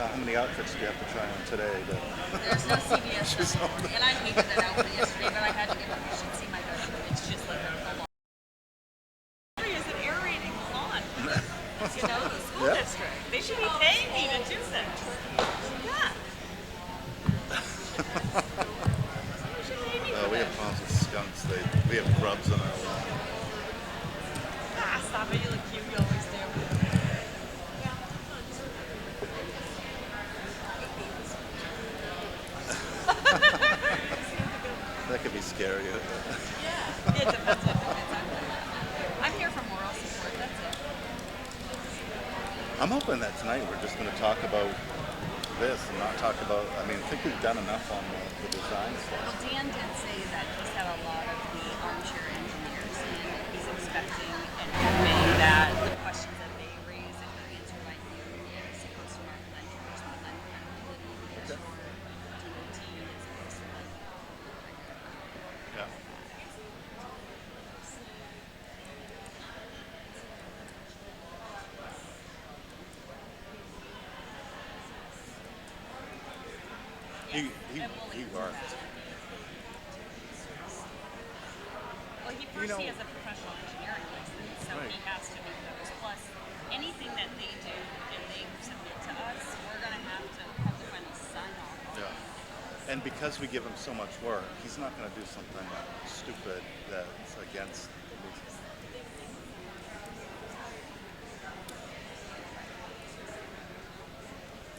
How many outfits do you have to try on today? There's no CVS anymore. And I hated that outfit yesterday, but I had to get it. You should see my bedroom. It's just like a full on. Is an aerating lawn. You know, the school Yeah. district. They should be paying me to do that. Yeah. They should pay me for We that. have problems with skunks. We have grubs on our lawn. Ah, stop it. You look cute. You always do. That could be scary. Yeah. It depends on the kids. I'm here for moral support. That's it. I'm hoping that tonight we're just going to talk about this and not talk about. I mean, I think we've done enough on the design Well, stuff. Dan did say that he's had a lot of the armchair engineers in. He's expecting and hoping that the questions that they raise, if they're answered by you, is supposed to mark then towards the lend penalty because Okay. your DOT is supposed to lend. Yeah. He worked. Well, he You know, has a professional engineering license, so right. he has to do those. Plus, anything that they do and they submit to us, we're going to have to have the final sign off on. Yeah. And because we give him so much work, he's not going to do something stupid that's against.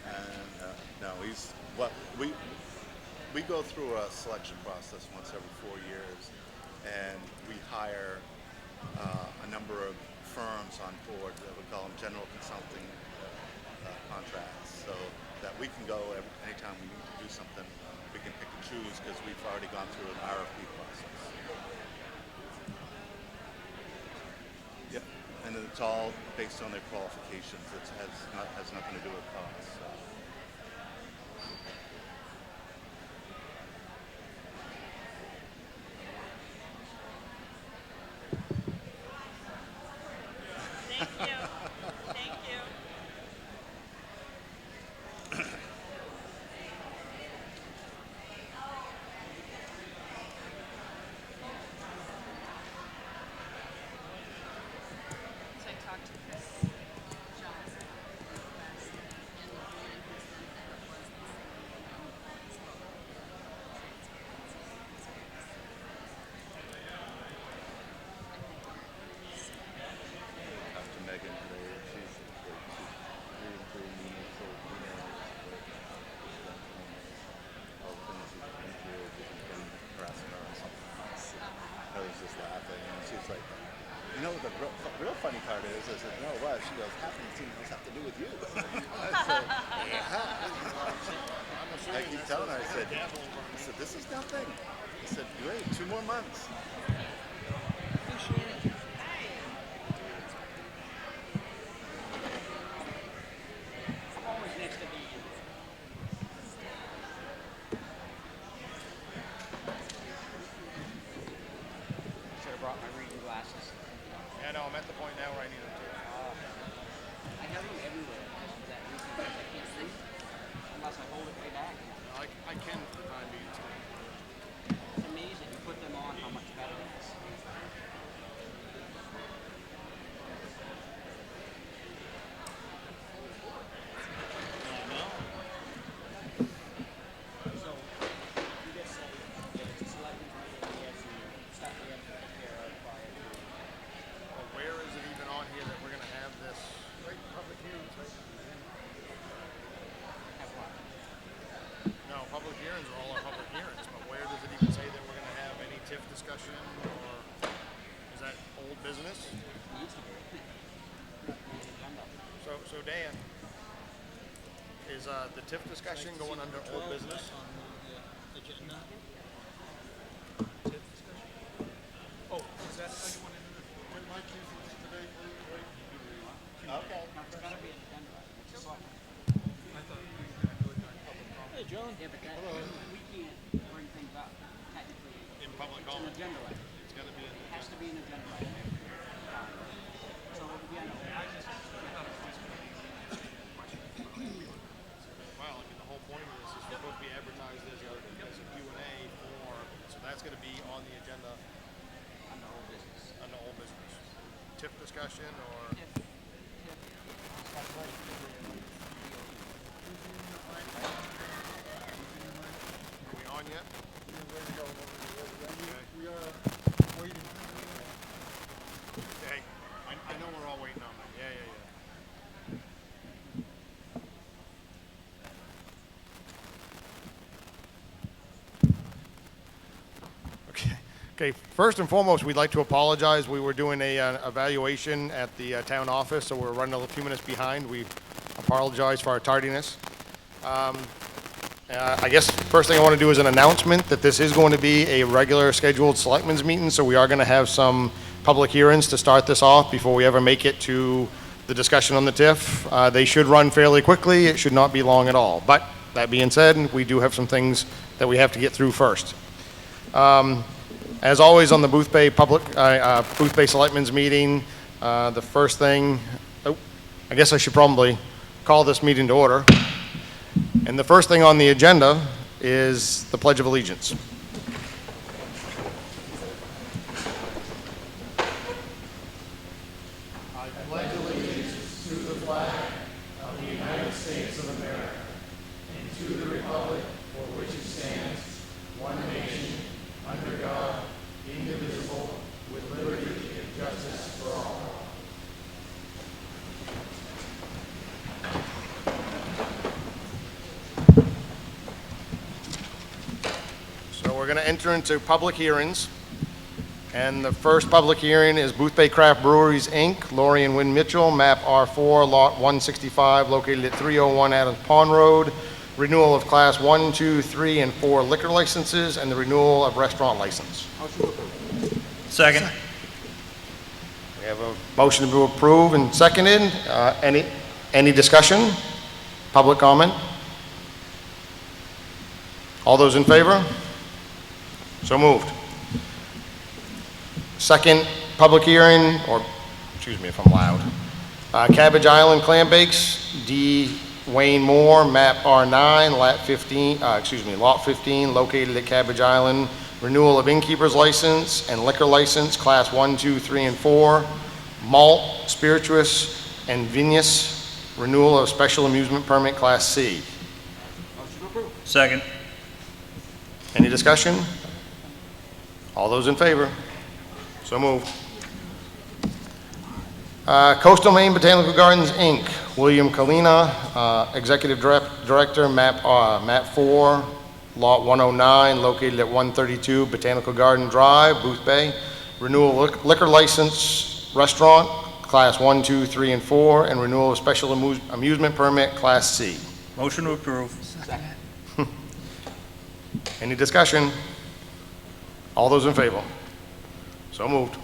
And no, he's what we go through a selection process once every 4 years, and we hire a number of firms on board that we call them general consulting contracts, so that we can go anytime we need to do something, we can pick and choose because we've already gone through an RFP process. Yep, and it's all based on their qualifications. It has nothing to do with cost. So. Thank you. Thank you. So I talked to Chris Johnson last night, and the man who's been there was the After Megan today, she's reading through me, so all the things she's been through, just been harassing her or something. I was just laughing, and she's like, you know what the real funny part is? I said, no, what? She goes, half of the things must have to do with you. I said, yeah. I keep telling her, I said, this is nothing. I said, you wait 2 more months. I'm always next to the should have brought my reading glasses. Yeah, no, I'm at the point now where I need them too. I have them everywhere. That reason because I can't see unless I hold it way back. I can for the time being too. It's amazing. You put them on, how much better it is. So you just say that it's a selectmen's meeting, we have some stuff we have to take care of prior to. But where is it even on here that we're going to have this? Right, public hearings, right? Have what? No, public hearings are all our public hearings, but where does it even say that we're going to have any TIF discussion, or is that old business? Needs to be. Agenda. So Dan, is the TIF discussion going under old business? On the agenda. TIF discussion. Oh, is that how you want to do it? When my case was today, Okay. Now, it's gotta be an agenda. It's a selectmen. I thought we were going to do it during public comment. Hey, John. Yeah, but that, we can't bring things up technically. In public It's an comment? agenda item. It's got to be in It has to be an agenda item. So, yeah, no. discussion or? Are we on yet? We are waiting. Okay. I know we're all waiting on that. Yeah. Okay, first and foremost, we'd like to apologize. We were doing a evaluation at the town office, so we're running a few minutes behind. We apologize for our tardiness. I guess first thing I want to do is an announcement that this is going to be a regular scheduled selectmen's meeting, so we are going to have some public hearings to start this off before we ever make it to the discussion on the TIF. They should run fairly quickly. It should not be long at all. But that being said, we do have some things that we have to get through first. As always on the Boothbay Selectmen's Meeting, the first thing, I guess I should probably call this meeting to order. And the first thing on the agenda is the Pledge of Allegiance. I pledge allegiance to the flag of the United States of America and to the republic for which it stands, one nation, under God, indivisible, with liberty and justice for all. So we're going to enter into public hearings. And the first public hearing is Boothbay Craft Breweries, Inc., Lori and Wynn Mitchell, map R4, lot 165, located at 301 Adams Pond Road. Renewal of class 1, 2, 3, and 4 liquor licenses, and the renewal of restaurant license. Second. We have a motion to approve and seconded. Any discussion? Public comment? All those in favor? So moved. Second public hearing, or excuse me if I'm loud. Cabbage Island Clam Bakes, D. Wayne Moore, map R9, lot 15, located at Cabbage Island. Renewal of innkeeper's license and liquor license, class 1, 2, 3, and 4. Malt, spirituous, and vinous. Renewal of special amusement permit, class C. Second. Any discussion? All those in favor? So moved. Coastal Maine Botanical Gardens, Inc., William Kalina, Executive Director, map 4, lot 109, located at 132 Botanical Garden Drive, Boothbay. Renewal liquor license, restaurant, class 1, 2, 3, and 4, and renewal of special amusement permit, class C. Motion to approve. Any discussion? All those in favor? So moved.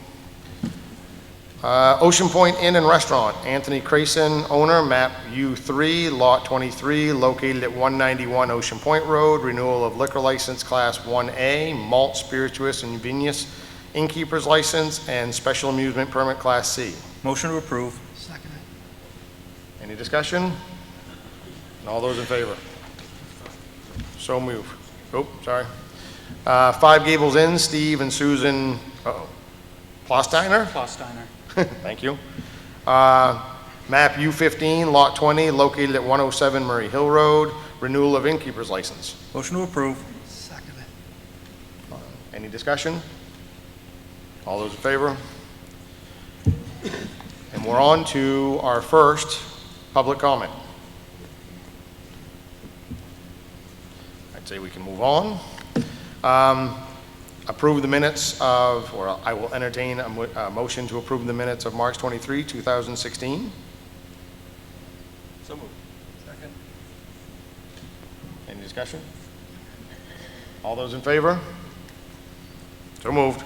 Ocean Point Inn and Restaurant, Anthony Crayson, owner, map U3, lot 23, located at 191 Ocean Point Road. Renewal of liquor license, class 1A, malt, spirituous, and vinous, innkeeper's license, and special amusement permit, class C. Motion to approve. Any discussion? And all those in favor? So moved. Oh, sorry. Five Gables Inn, Steve and Susan, Plostiner? Plostiner. Thank you. Map U15, lot 20, located at 107 Murray Hill Road. Renewal of innkeeper's license. Motion to approve. Any discussion? All those in favor? And we're on to our first public comment. I'd say we can move on. Approve the minutes of, or I will entertain a motion to approve the minutes of March 23, 2016. So moved. Second. Any discussion? All those in favor? So moved.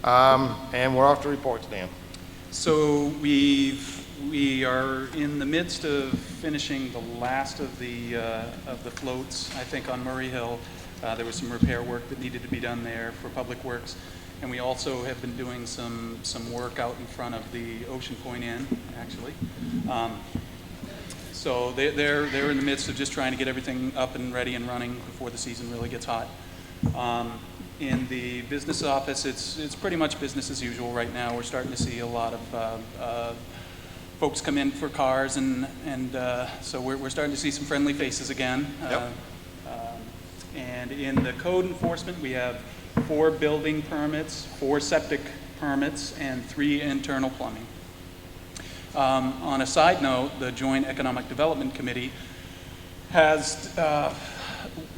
And we're off to reports, Dan. So we are in the midst of finishing the last of the floats, I think, on Murray Hill. There was some repair work that needed to be done there for Public Works. And we also have been doing some work out in front of the Ocean Point Inn, actually. So they're in the midst of just trying to get everything up and ready and running before the season really gets hot. In the business office, it's pretty much business as usual right now. We're starting to see a lot of folks come in for cars, and so we're starting to see some friendly faces again. Yep. And in the code enforcement, we have 4 building permits, 4 septic permits, and 3 internal plumbing. On a side note, the Joint Economic Development Committee has,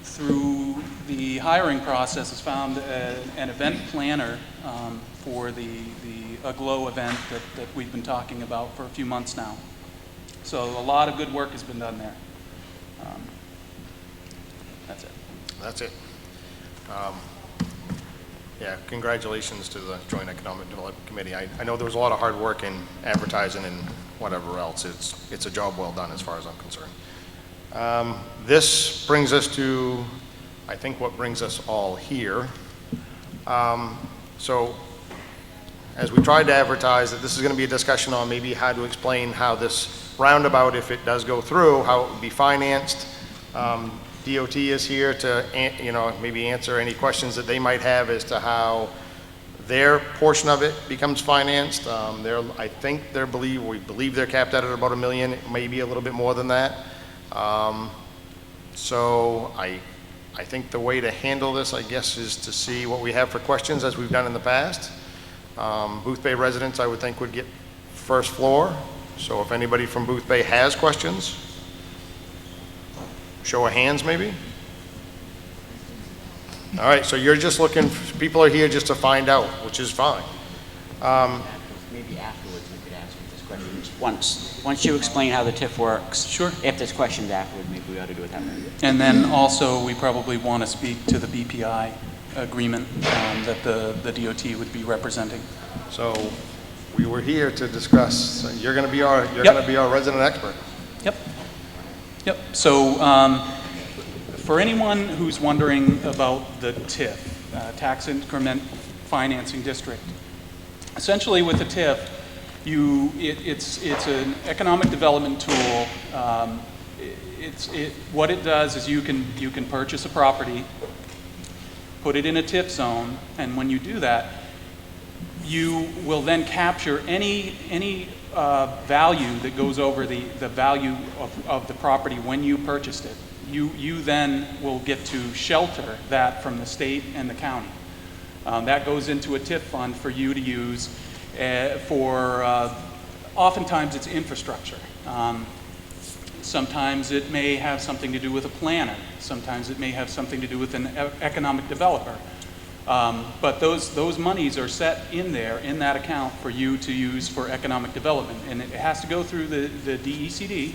through the hiring process, has found an event planner for the Aglow event that we've been talking about for a few months now. So a lot of good work has been done there. That's it. That's it. Yeah, congratulations to the Joint Economic Development Committee. I know there was a lot of hard work in advertising and whatever else. It's a job well done as far as I'm concerned. This brings us to, I think, what brings us all here. So, as we tried to advertise that this is going to be a discussion on maybe how to explain how this roundabout, if it does go through, how it would be financed. DOT is here to, maybe answer any questions that they might have as to how their portion of it becomes financed. We believe they're capped at about $1 million, maybe a little bit more than that. So I think the way to handle this, I guess, is to see what we have for questions as we've done in the past. Boothbay residents, I would think, would get first floor. So if anybody from Boothbay has questions, show of hands maybe. All right, so you're just looking, people are here just to find out, which is fine. Maybe afterwards we could ask this question. Once you explain how the TIF works. Sure. If there's questions afterward, maybe we ought to do it that way. And then also, we probably want to speak to the BPI agreement that the DOT would be representing. So we were here to discuss, so you're going to be our Yep. going to be our resident expert. Yep. Yep. So for anyone who's wondering about the TIF, Tax Increment Financing District, essentially with the TIF, it's an economic development tool. What it does is you can purchase a property, put it in a TIF zone, and when you do that, you will then capture any value that goes over the value of the property when you purchased it. You then will get to shelter that from the state and the county. That goes into a TIF fund for you to use for, oftentimes it's infrastructure. Sometimes it may have something to do with a planner. Sometimes it may have something to do with an economic developer. But those monies are set in there, in that account, for you to use for economic development. And it has to go through the DECD.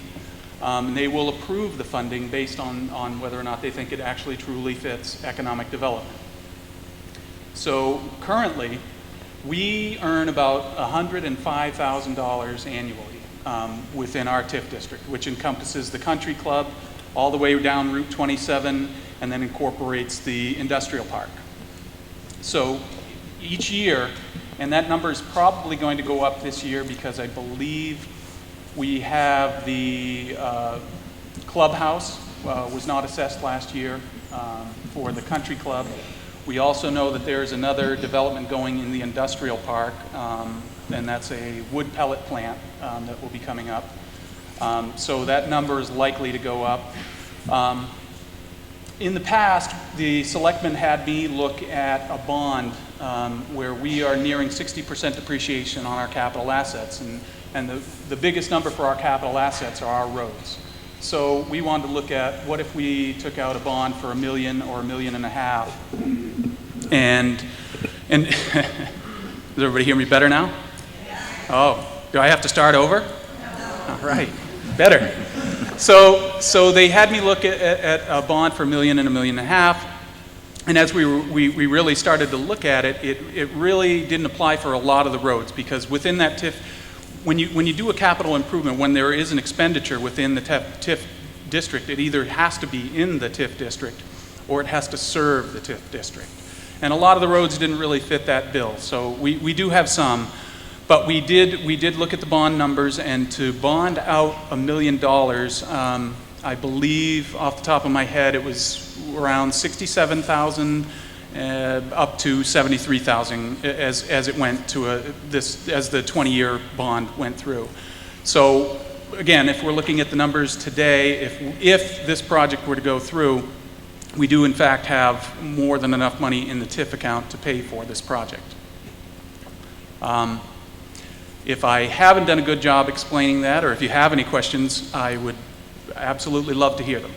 And they will approve the funding based on whether or not they think it actually truly fits economic development. So currently, we earn about $105,000 annually within our TIF district, which encompasses the country club all the way down Route 27 and then incorporates the industrial park. So each year, and that number is probably going to go up this year because I believe we have the clubhouse was not assessed last year for the country club. We also know that there's another development going in the industrial park, and that's a wood pellet plant that will be coming up. So that number is likely to go up. In the past, the selectmen had me look at a bond where we are nearing 60% depreciation on our capital assets, and the biggest number for our capital assets are our roads. So we wanted to look at what if we took out a bond for $1 million or $1.5 million. And does everybody hear me better now? Oh, do I have to start over? All right, better. So they had me look at a bond for $1 million and $1.5 million. And as we really started to look at it, it really didn't apply for a lot of the roads, because within that TIF, when you do a capital improvement, when there is an expenditure within the TIF district, it either has to be in the TIF district or it has to serve the TIF district. And a lot of the roads didn't really fit that bill. So we do have some, but we did look at the bond numbers, and to bond out $1 million, I believe off the top of my head it was around $67,000, up to 73,000 as it went to as the 20-year bond went through. So again, if we're looking at the numbers today, if this project were to go through, we do in fact have more than enough money in the TIF account to pay for this project. If I haven't done a good job explaining that, or if you have any questions, I would absolutely love to hear them.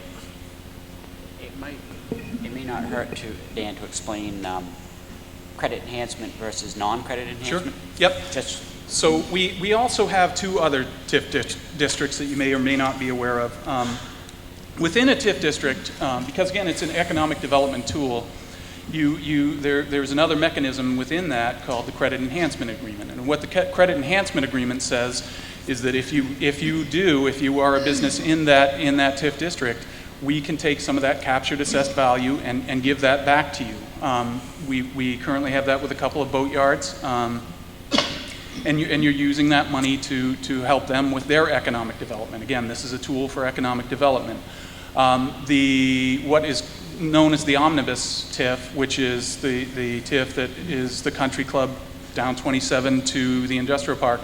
It may not hurt to, Dan, to explain credit enhancement versus non-credit enhancement. Sure. Yep. So we also have two other TIF districts that you may or may not be aware of. Within a TIF district, because again, it's an economic development tool, there's another mechanism within that called the credit enhancement agreement. And what the credit enhancement agreement says is that if you are a business in that TIF district, we can take some of that captured assessed value and give that back to you. We currently have that with a couple of boat yards, and you're using that money to help them with their economic development. Again, this is a tool for economic development. What is known as the omnibus TIF, which is the TIF that is the country club down 27 to the industrial park,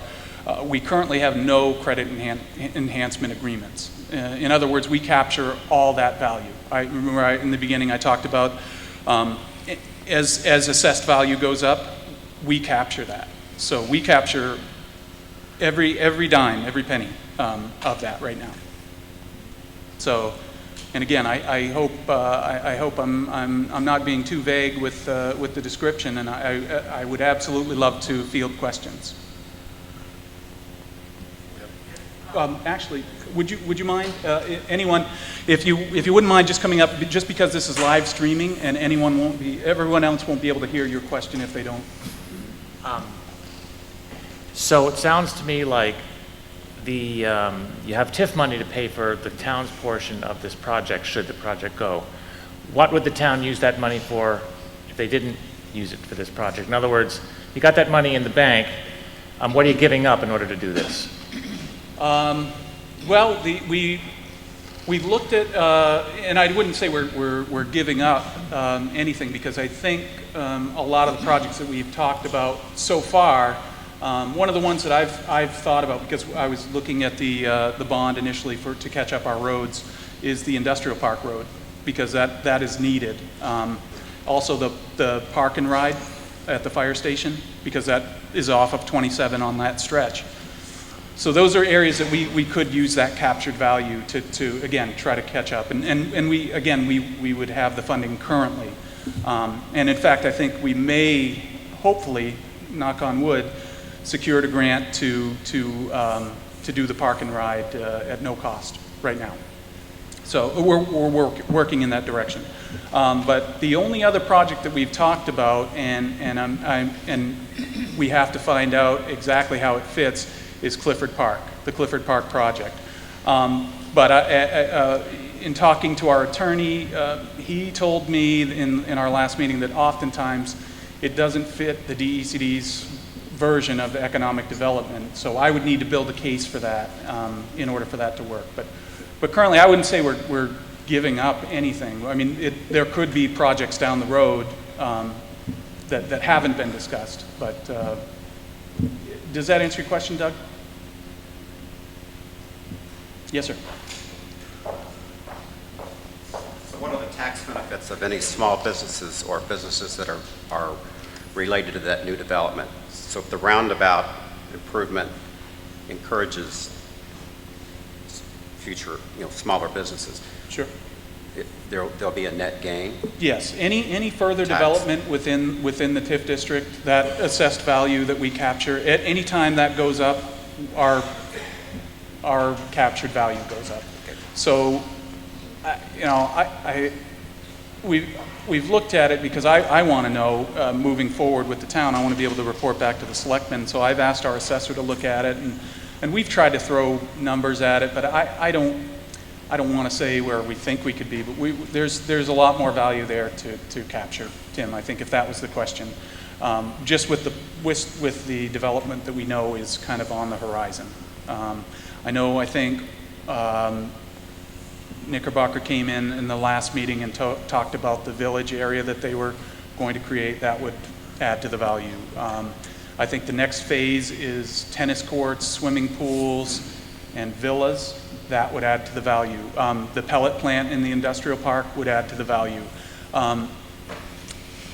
we currently have no credit enhancement agreements. In other words, we capture all that value. I remember in the beginning I talked about as assessed value goes up, we capture that. So we capture every dime, every penny of that right now. So. And again, I hope I'm not being too vague with the description, and I would absolutely love to field questions. Actually, would you mind anyone, if you wouldn't mind just coming up, just because this is live streaming and everyone else won't be able to hear your question if they don't. So it sounds to me like you have TIF money to pay for the town's portion of this project, should the project go. What would the town use that money for if they didn't use it for this project? In other words, you got that money in the bank, what are you giving up in order to do this? Well, we've looked at, and I wouldn't say we're giving up anything, because I think a lot of the projects that we've talked about so far, one of the ones that I've thought about, because I was looking at the bond initially to catch up our roads, is the industrial park road, because that is needed. Also the park and ride at the fire station, because that is off of 27 on that stretch. So those are areas that we could use that captured value to again try to catch up, and we would have the funding currently, and in fact I think we may hopefully, knock on wood, secured a grant to do the park and ride at no cost right now. So we're working in that direction. But the only other project that we've talked about, and we have to find out exactly how it fits, is Clifford Park, the Clifford Park project. But in talking to our attorney, he told me in our last meeting that oftentimes it doesn't fit the DECD's version of economic development. So I would need to build a case for that in order for that to work. But currently I wouldn't say we're giving up anything. I mean, there could be projects down the road that haven't been discussed. But does that answer your question, Doug? Yes, sir. So what are the tax benefits of any small businesses or businesses that are related to that new development? So if the roundabout improvement encourages future, smaller businesses, Sure. There'll be a net gain? Yes. Any further Tax. development within the TIF district, that assessed value that we capture, at any time that goes up, our captured value goes up. Okay. So, we've looked at it because I want to know, moving forward with the town, I want to be able to report back to the selectmen. So I've asked our assessor to look at it, and we've tried to throw numbers at it, but I don't want to say where we think we could be, but there's a lot more value there to capture, Tim. I think if that was the question, just with the development that we know is kind of on the horizon. I think Knickerbocker came in the last meeting and talked about the village area that they were going to create, that would add to the value. I think the next phase is tennis courts, swimming pools, and villas. That would add to the value. The pellet plant in the industrial park would add to the value.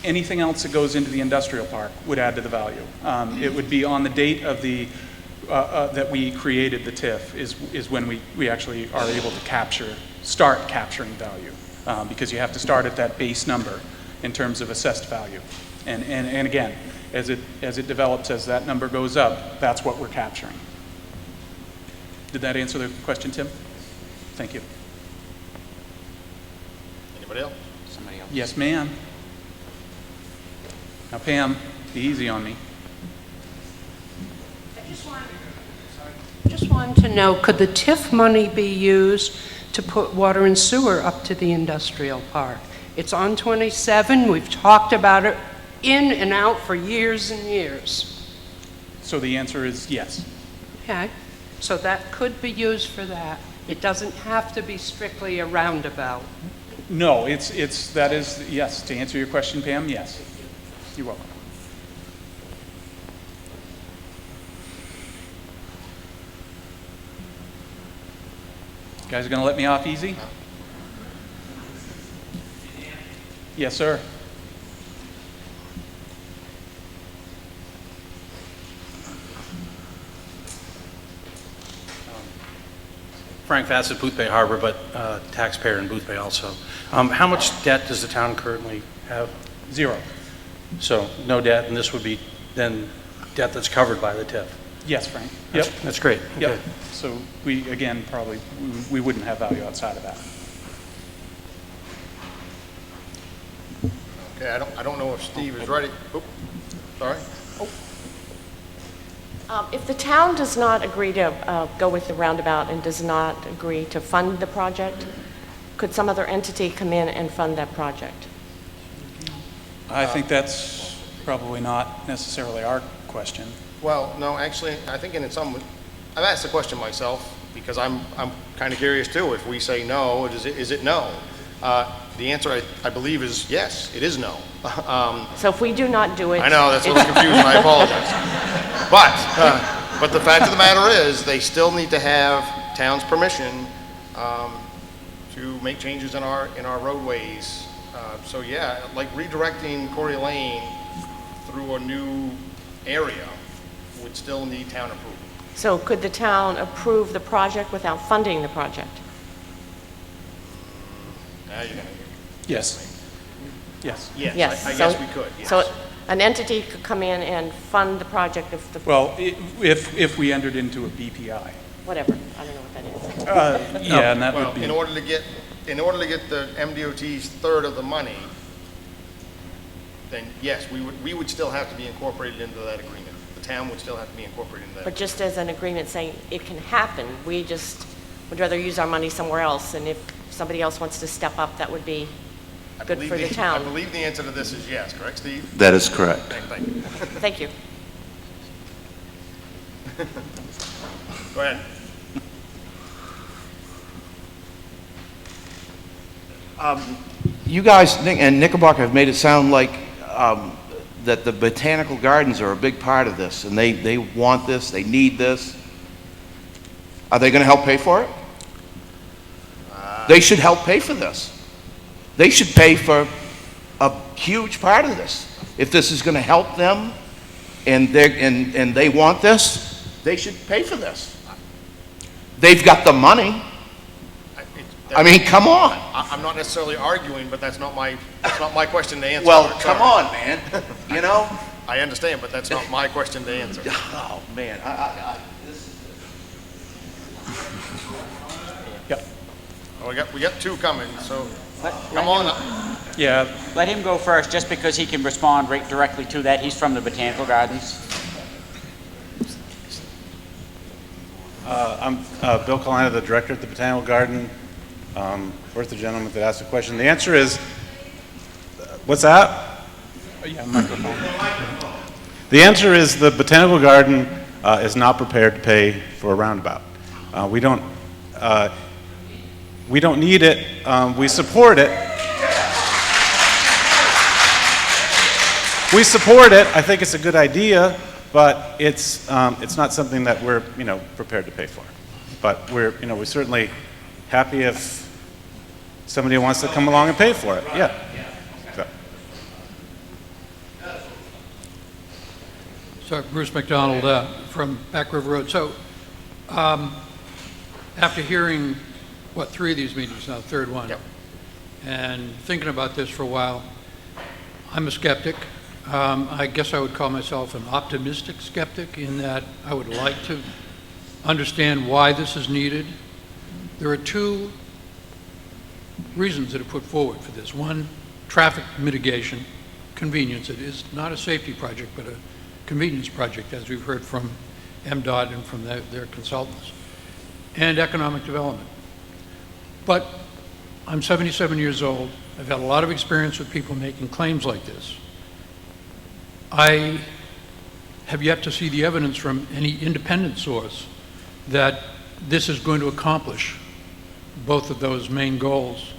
Anything else that goes into the industrial park would add to the value. It would be on the date of the that we created the TIF is when we actually are able to start capturing value, because you have to start at that base number in terms of assessed value. And again, as it develops, as that number goes up, that's what we're capturing. Did that answer the question, Tim? Thank you. Anybody else? Somebody else? Yes, ma'am. Now, Pam, be easy on me. Just wanted to know, could the TIF money be used to put water and sewer up to the industrial park? It's on 27. We've talked about it in and out for years and years. So the answer is yes. Okay, so that could be used for that. It doesn't have to be strictly a roundabout. No, that is, yes. To answer your question, Pam, yes. You're welcome. You guys are going to let me off easy? Yes, sir. Frank Fassett, Boothbay Harbor, but taxpayer in Boothbay also. How much debt does the town currently have? 0. So no debt, and this would be then debt that's covered by the TIF. Yes, Frank. Yep. That's great. Yep. Okay. So we, again, probably, we wouldn't have value outside of that. Okay, I don't know if Steve is ready. Oop, sorry. If the town does not agree to go with the roundabout and does not agree to fund the project, could some other entity come in and fund that project? I think that's probably not necessarily our question. Well, no, actually, I think I've asked the question myself because I'm kind of curious too. If we say no, is it no? The answer, I believe, is yes. It is no. So if we do not do it... I know, that's a little confusing. I apologize. But the fact of the matter is, they still need to have town's permission to make changes in our roadways. So yeah, like redirecting Corey Lane through a new area would still need town approval. So could the town approve the project without funding the project? Now you're gonna. Yes. Yes. Yes, Yes. I guess we could, yes. So an entity could come in and fund the project if the... Well, if we entered into a BPI. Whatever. I don't know what that is. Yeah, and that Well, would be... in order to get the MDOT's third of the money, then yes, we would still have to be incorporated into that agreement. The town would still have to be incorporated into that. But just as an agreement saying it can happen, we just would rather use our money somewhere else, and if somebody else wants to step up, that would be good for the town. I believe the answer to this is yes, correct, Steve? That is correct. Thank you. Thank you. Go ahead. You guys and Knickerbocker have made it sound like that the botanical gardens are a big part of this, and they want this, they need this. Are they going to help pay for it? They should help pay for this. They should pay for a huge part of this. If this is going to help them, and they want this, they should pay for this. They've got the money. I mean, come on. I'm not necessarily arguing, but that's not my question to answer. Well, Sorry. come on, man. You know? I understand, but that's not my question to answer. Oh, man. This is... Yep. Well, we got two coming, so Let come on him- up. Yeah, Let him go first, just because he can respond right directly to that. He's from the Botanical Gardens. I'm Bill Kalina, the director at the Botanical Garden. Where's the gentleman that asked the question? The answer is, what's that? yeah, microphone. The answer is the Botanical Garden is not prepared to pay for a roundabout. We don't need it. We support it. we support it. I think it's a good idea, but it's not something that we're, prepared to pay for. But we're certainly happy if somebody wants to come along and pay for it. Yeah. So. So, Bruce McDonald from Back River Road. So, after hearing, 3 of these meetings now, third one, and thinking about this for a while, I'm a skeptic. I guess I would call myself an optimistic skeptic in that I would like to understand why this is needed. There are 2 reasons that are put forward for this. One, traffic mitigation, convenience. It is not a safety project, but a convenience project, as we've heard from MDOT and from their consultants, and economic development. But I'm 77 years old. I've had a lot of experience with people making claims like this. I have yet to see the evidence from any independent source that this is going to accomplish both of those main goals.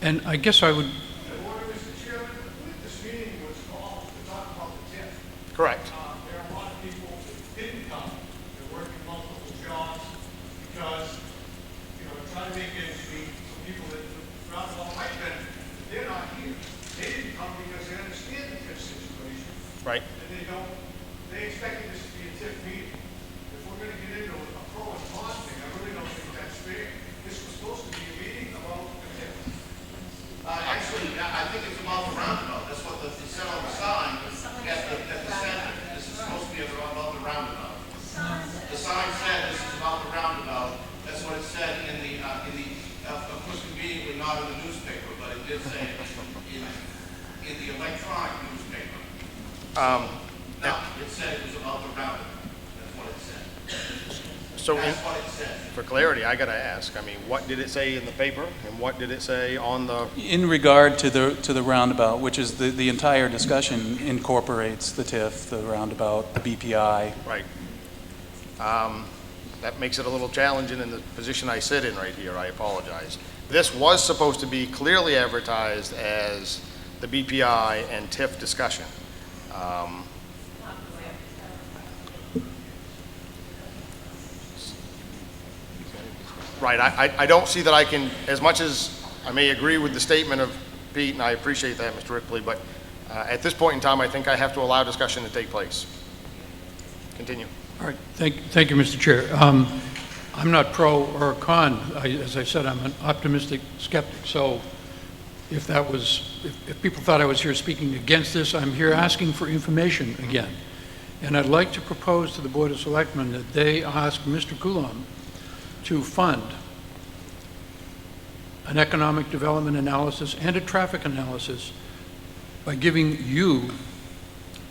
And I guess I would... Mr. Chairman, this meeting was called to talk about the TIF. Correct. There are a lot of people that didn't come. They're working multiple jobs because, trying to make ends meet. Some people that Roundabout might benefit. They're not here. They didn't come because they understand the TIF situation. Right. And they expected this to be a TIF meeting. If we're going to get into a pro and con thing, I really don't think that's fair. This was supposed to be a meeting about the TIF. Actually, I think it's about the roundabout. That's what it said on the sign at the center. This is supposed to be about the roundabout. The sign said this is about the roundabout. That's what it said in the of course, conveniently not in the newspaper, but it did say in the electronic newspaper. No, it said it was about the roundabout. That's what it said. So that's what it said. For clarity, I got to ask. I mean, what did it say in the paper, and what did it say on the? In regard to the roundabout, which is the entire discussion incorporates the TIF, the roundabout, the BPI. Right. That makes it a little challenging in the position I sit in right here. I apologize. This was supposed to be clearly advertised as the BPI and TIF discussion. Right, I don't see that I can, as much as I may agree with the statement of Pete, and I appreciate that, Mr. Ripley, but at this point in time, I think I have to allow discussion to take place. Continue. All right, thank you, Mr. Chair. I'm not pro or con. As I said, I'm an optimistic skeptic. So if people thought I was here speaking against this, I'm here asking for information again. And I'd like to propose to the Board of Selectmen that they ask Mr. Coulomb to fund an economic development analysis and a traffic analysis by giving you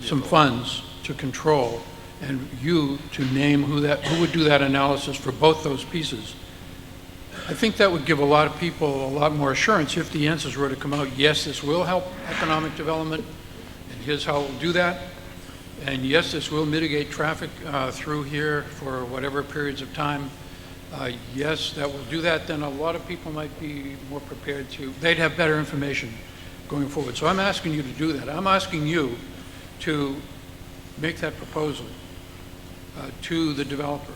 some funds to control and you to name who would do that analysis for both those pieces. I think that would give a lot of people a lot more assurance if the answers were to come out, yes, this will help economic development, and here's how it will do that, and yes, this will mitigate traffic through here for whatever periods of time. Yes, that will do that, then a lot of people might be more prepared they'd have better information going forward. So I'm asking you to do that. I'm asking you to make that proposal to the developer.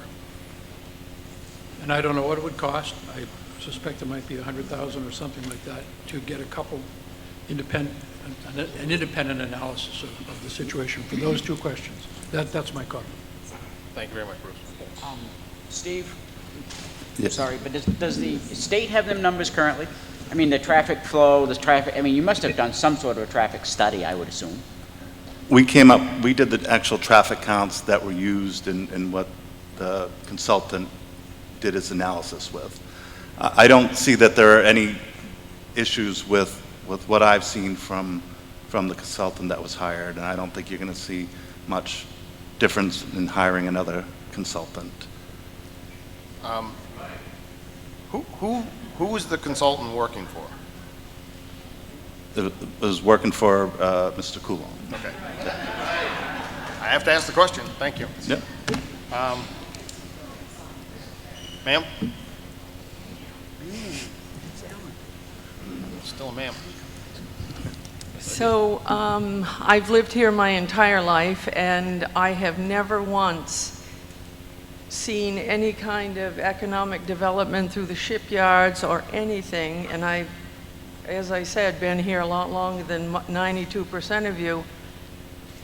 And I don't know what it would cost. I suspect it might be $100,000 or something like that to get a couple an independent analysis of the situation for those 2 questions. That's my comment. Thank you very much, Bruce. Steve? Yes. Sorry, but does the state have them numbers currently? I mean, the traffic flow, you must have done some sort of a traffic study, I would assume. We did the actual traffic counts that were used and what the consultant did his analysis with. I don't see that there are any issues with what I've seen from the consultant that was hired, and I don't think you're going to see much difference in hiring another consultant. Who was the consultant working for? It was working for Mr. Coulomb. Okay. I have to ask the question. Thank you. Yeah. Ma'am? Still a ma'am. So, I've lived here my entire life, and I have never once seen any kind of economic development through the shipyards or anything, and I've, as I said, been here a lot longer than 92% of you.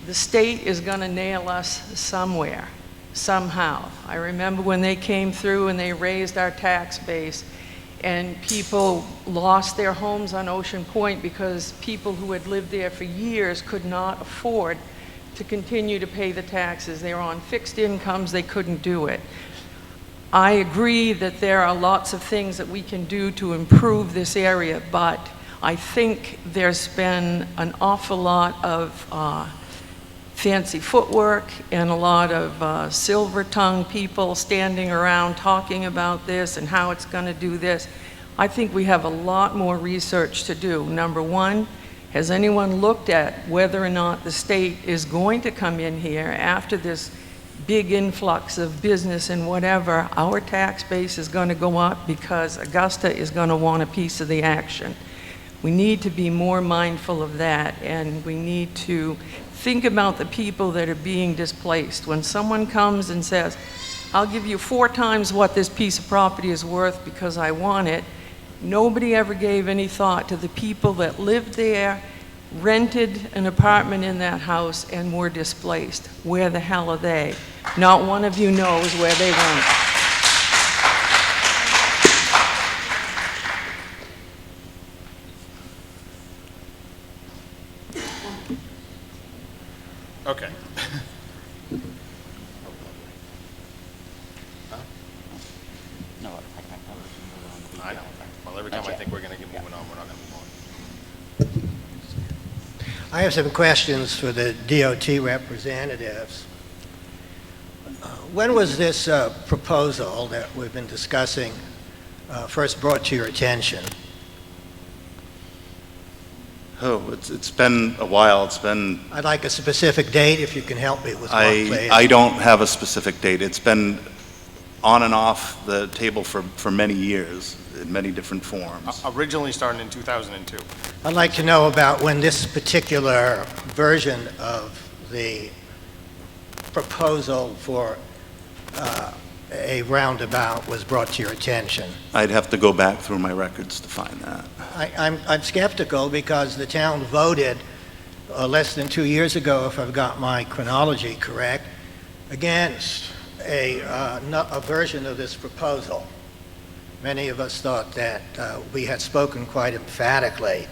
The state is going to nail us somewhere, somehow. I remember when they came through and they raised our tax base, and people lost their homes on Ocean Point because people who had lived there for years could not afford to continue to pay the taxes. They were on fixed incomes, they couldn't do it. I agree that there are lots of things that we can do to improve this area, but I think there's been an awful lot of fancy footwork and a lot of silver-tongued people standing around talking about this and how it's going to do this. I think we have a lot more research to do. Number one, has anyone looked at whether or not the state is going to come in here after this big influx of business and whatever? Our tax base is going to go up because Augusta is going to want a piece of the action. We need to be more mindful of that, and we need to think about the people that are being displaced. When someone comes and says, I'll give you 4 times what this piece of property is worth because I want it, nobody ever gave any thought to the people that lived there, rented an apartment in that house, and were displaced. Where the hell are they? Not one of you knows where they went. Okay. No, I know. Well, every time I think we're going to get moving on, we're not going to move on. I have some questions for the DOT representatives. When was this proposal that we've been discussing first brought to your attention? Oh, it's been a while. It's been... I'd like a specific date, if you can help me with one, please. I don't have a specific date. It's been on and off the table for many years, in many different forms. Originally started in 2002. I'd like to know about when this particular version of the proposal for a roundabout was brought to your attention. I'd have to go back through my records to find that. I'm skeptical because the town voted less than 2 years ago, if I've got my chronology correct, against a version of this proposal. Many of us thought that we had spoken quite emphatically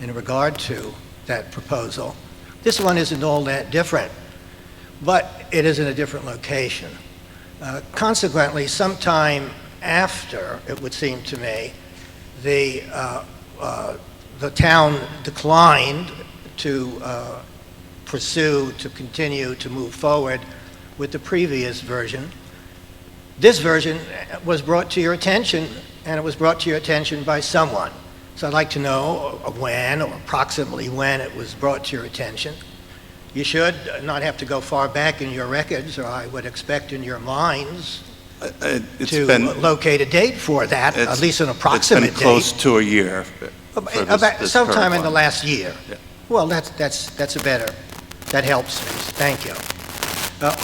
in regard to that proposal. This one isn't all that different, but it is in a different location. Consequently, sometime after, it would seem to me, the town declined to continue to move forward with the previous version. This version was brought to your attention, and it was brought to your attention by someone. So I'd like to know when, or approximately when, it was brought to your attention. You should not have to go far back in your records, or I would expect in your minds to locate a date for that, at least an approximate date. It's been close to a year. Sometime in the last year. Yeah. Well, that's a better, that helps me. Thank you.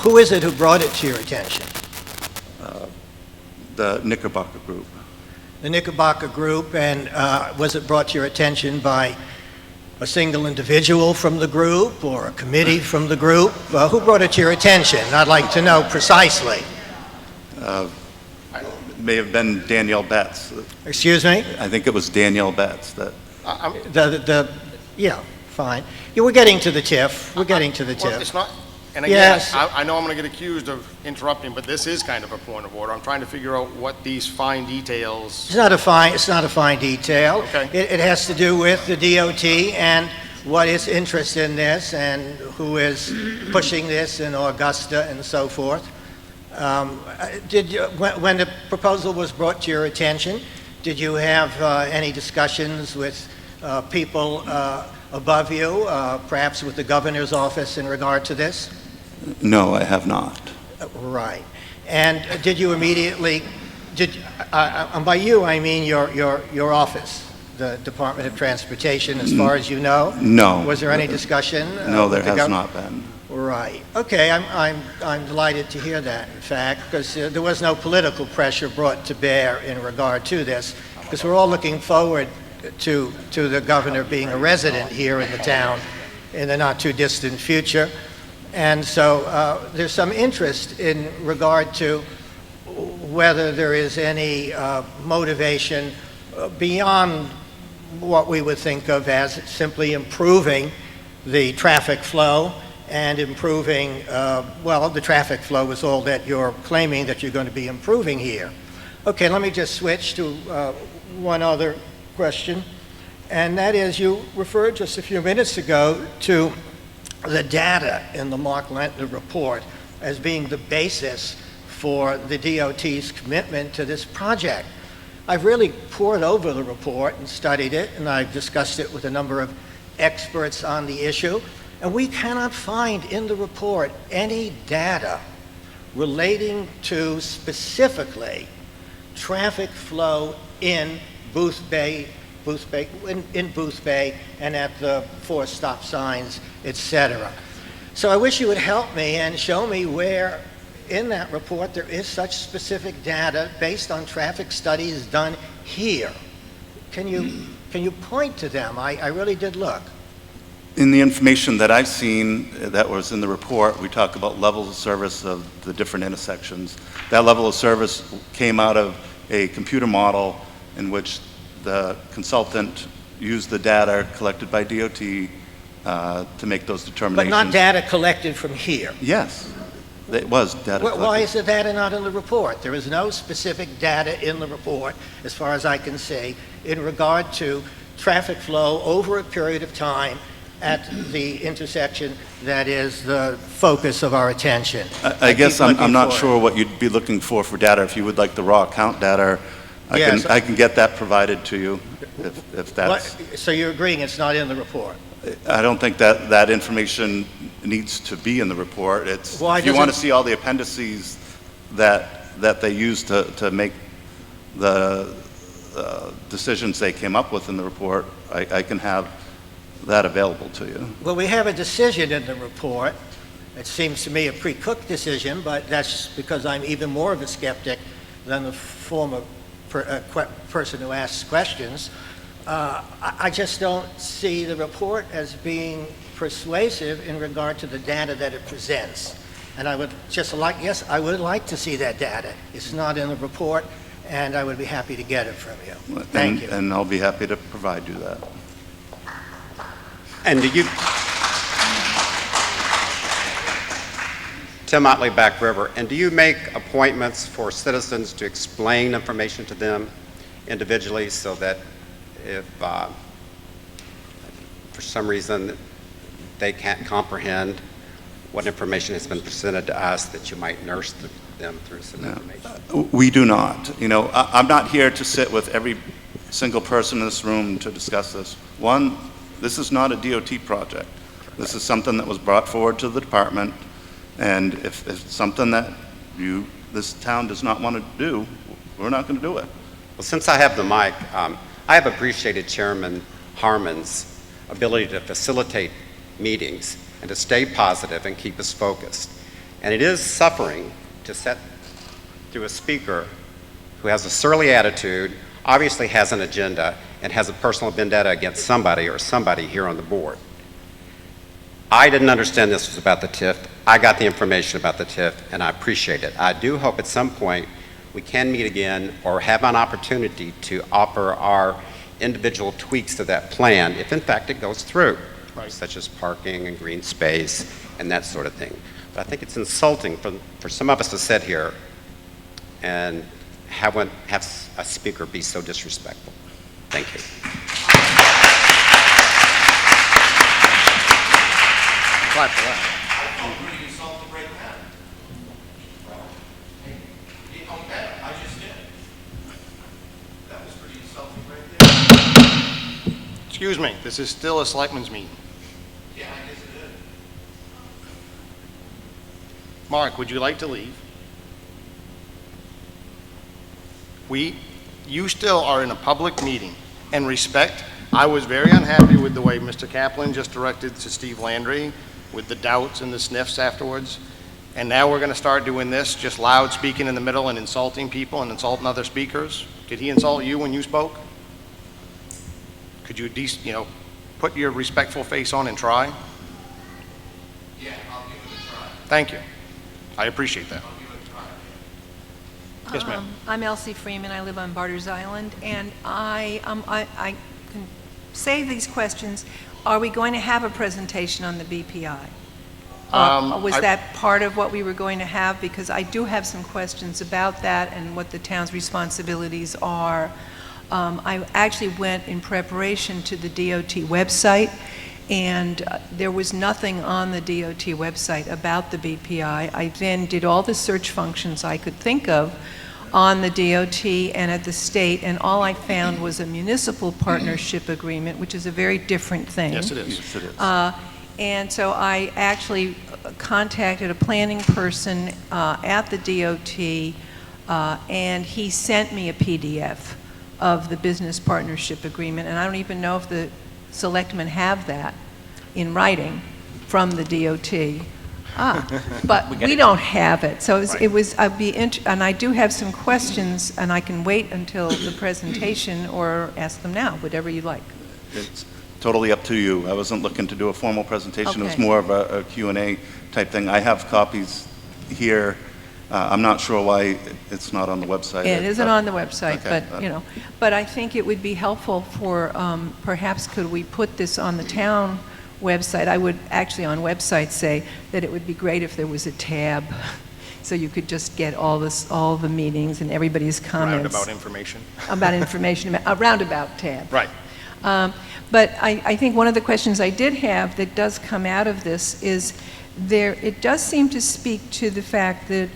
Who is it who brought it to your attention? The Knickerbocker Group. The Knickerbocker Group, and was it brought to your attention by a single individual from the group or a committee from the group? Who brought it to your attention? I'd like to know precisely. May have been Danielle Betts. Excuse me? I think it was Danielle Betts that... Yeah, fine. Yeah, we're getting to the TIF. We're getting to the TIF. Well, it's not, and again, Yes. I know I'm going to get accused of interrupting, but this is kind of a point of order. I'm trying to figure out what these fine details... It's not a fine detail. Okay. It has to do with the DOT and what is interest in this and who is pushing this in Augusta and so forth. When the proposal was brought to your attention, did you have any discussions with people above you, perhaps with the governor's office in regard to this? No, I have not. Right. And did you immediately, and by you I mean your office, the Department of Transportation, as far as you know? No. Was there any discussion? No, there with the has gov- not been. Right. Okay, I'm delighted to hear that, in fact, because there was no political pressure brought to bear in regard to this, because we're all looking forward to the governor being a resident here in the town in the not-too-distant future. And so there's some interest in regard to whether there is any motivation beyond what we would think of as simply improving the traffic flow and improving, well, the traffic flow is all that you're claiming that you're going to be improving here. Okay, let me just switch to one other question, and that is you referred just a few minutes ago to the data in the Mark Lentner report as being the basis for the DOT's commitment to this project. I've really pored over the report and studied it, and I've discussed it with a number of experts on the issue, and we cannot find in the report any data relating to specifically traffic flow in Boothbay, in Boothbay and at the 4 stop signs, etc. So I wish you would help me and show me where in that report there is such specific data based on traffic studies done here. Can you point to them? I really did look. In the information that I've seen that was in the report, we talk about levels of service of the different intersections. That level of service came out of a computer model in which the consultant used the data collected by DOT to make those determinations. But not data collected from here. Yes, it was data collected. Why is the data not in the report? There is no specific data in the report, as far as I can see, in regard to traffic flow over a period of time at the intersection that is the focus of our attention. I guess I'm not sure what you'd be looking for data. If you would like the raw count data, I can get that provided to you if that's... So you're agreeing it's not in the report? I don't think that information needs to be in the report. If you want to see all the appendices that they use to make the decisions they came up with in the report, I can have that available to you. Well, we have a decision in the report. It seems to me a pre-cooked decision, but that's because I'm even more of a skeptic than the former person who asks questions. I just don't see the report as being persuasive in regard to the data that it presents. And I would just like, yes, I would like to see that data. It's not in the report, and I would be happy to get it from you. Thank you. And I'll be happy to provide you that. And do you, Tim Otley, Back River, and do you make appointments for citizens to explain information to them individually so that if for some reason they can't comprehend what information has been presented to us, that you might nurse them through some information? We do not. You know, I'm not here to sit with every single person in this room to discuss this. One, this is not a DOT project. This is something that was brought forward to the department, and if it's something that this town does not want to do, we're not going to do it. Well, since I have the mic, I have appreciated Chairman Harmon's ability to facilitate meetings and to stay positive and keep us focused. And it is suffering to sit through a speaker who has a surly attitude, obviously has an agenda, and has a personal vendetta against somebody or somebody here on the board. I didn't understand this was about the TIF. I got the information about the TIF, and I appreciate it. I do hope at some point we can meet again or have an opportunity to offer our individual tweaks to that plan, if in fact it goes through, such as parking and green space and that sort of thing. But I think it's insulting for some of us to sit here and have a speaker be so disrespectful. Thank you. Clap for that. Excuse me, this is still a selectmen's meeting. Yeah, I guess it is. Mark, would you like to leave? You still are in a public meeting. and respect. I was very unhappy with the way Mr. Kaplan just directed to Steve Landry with the doubts and the sniffs afterwards. And now we're going to start doing this, just loud speaking in the middle and insulting people and insulting other speakers. Did he insult you when you spoke? Could you, put your respectful face on and try? Yeah, I'll give it a try. Thank you. I appreciate that. Yes, ma'am. I'm Elsie Freeman. I live on Barters Island, and I can say these questions. Are we going to have a presentation on the BPI? Was that part of what we were going to have? Because I do have some questions about that and what the town's responsibilities are. I actually went in preparation to the DOT website, and there was nothing on the DOT website about the BPI. I then did all the search functions I could think of on the DOT and at the state, and all I found was a municipal partnership agreement, which is a very different thing. Yes, it is. Yes, it is. And so I actually contacted a planning person at the DOT, and he sent me a PDF of the business partnership agreement, and I don't even know if the selectmen have that in writing from the DOT. But we don't have it. So and I do have some questions, and I can wait until the presentation or ask them now, whatever you like. It's totally up to you. I wasn't looking to do a formal presentation. It was Okay. more of a Q&A type thing. I have copies here. I'm not sure why it's not on the website. It isn't on the website, Okay. but, but I think it would be helpful for, perhaps could we put this on the town website? I would actually on website say that it would be great if there was a tab, so you could just get all the meetings and everybody's comments. Roundabout information. About information, a roundabout tab. Right. But I think one of the questions I did have that does come out of this is it does seem to speak to the fact that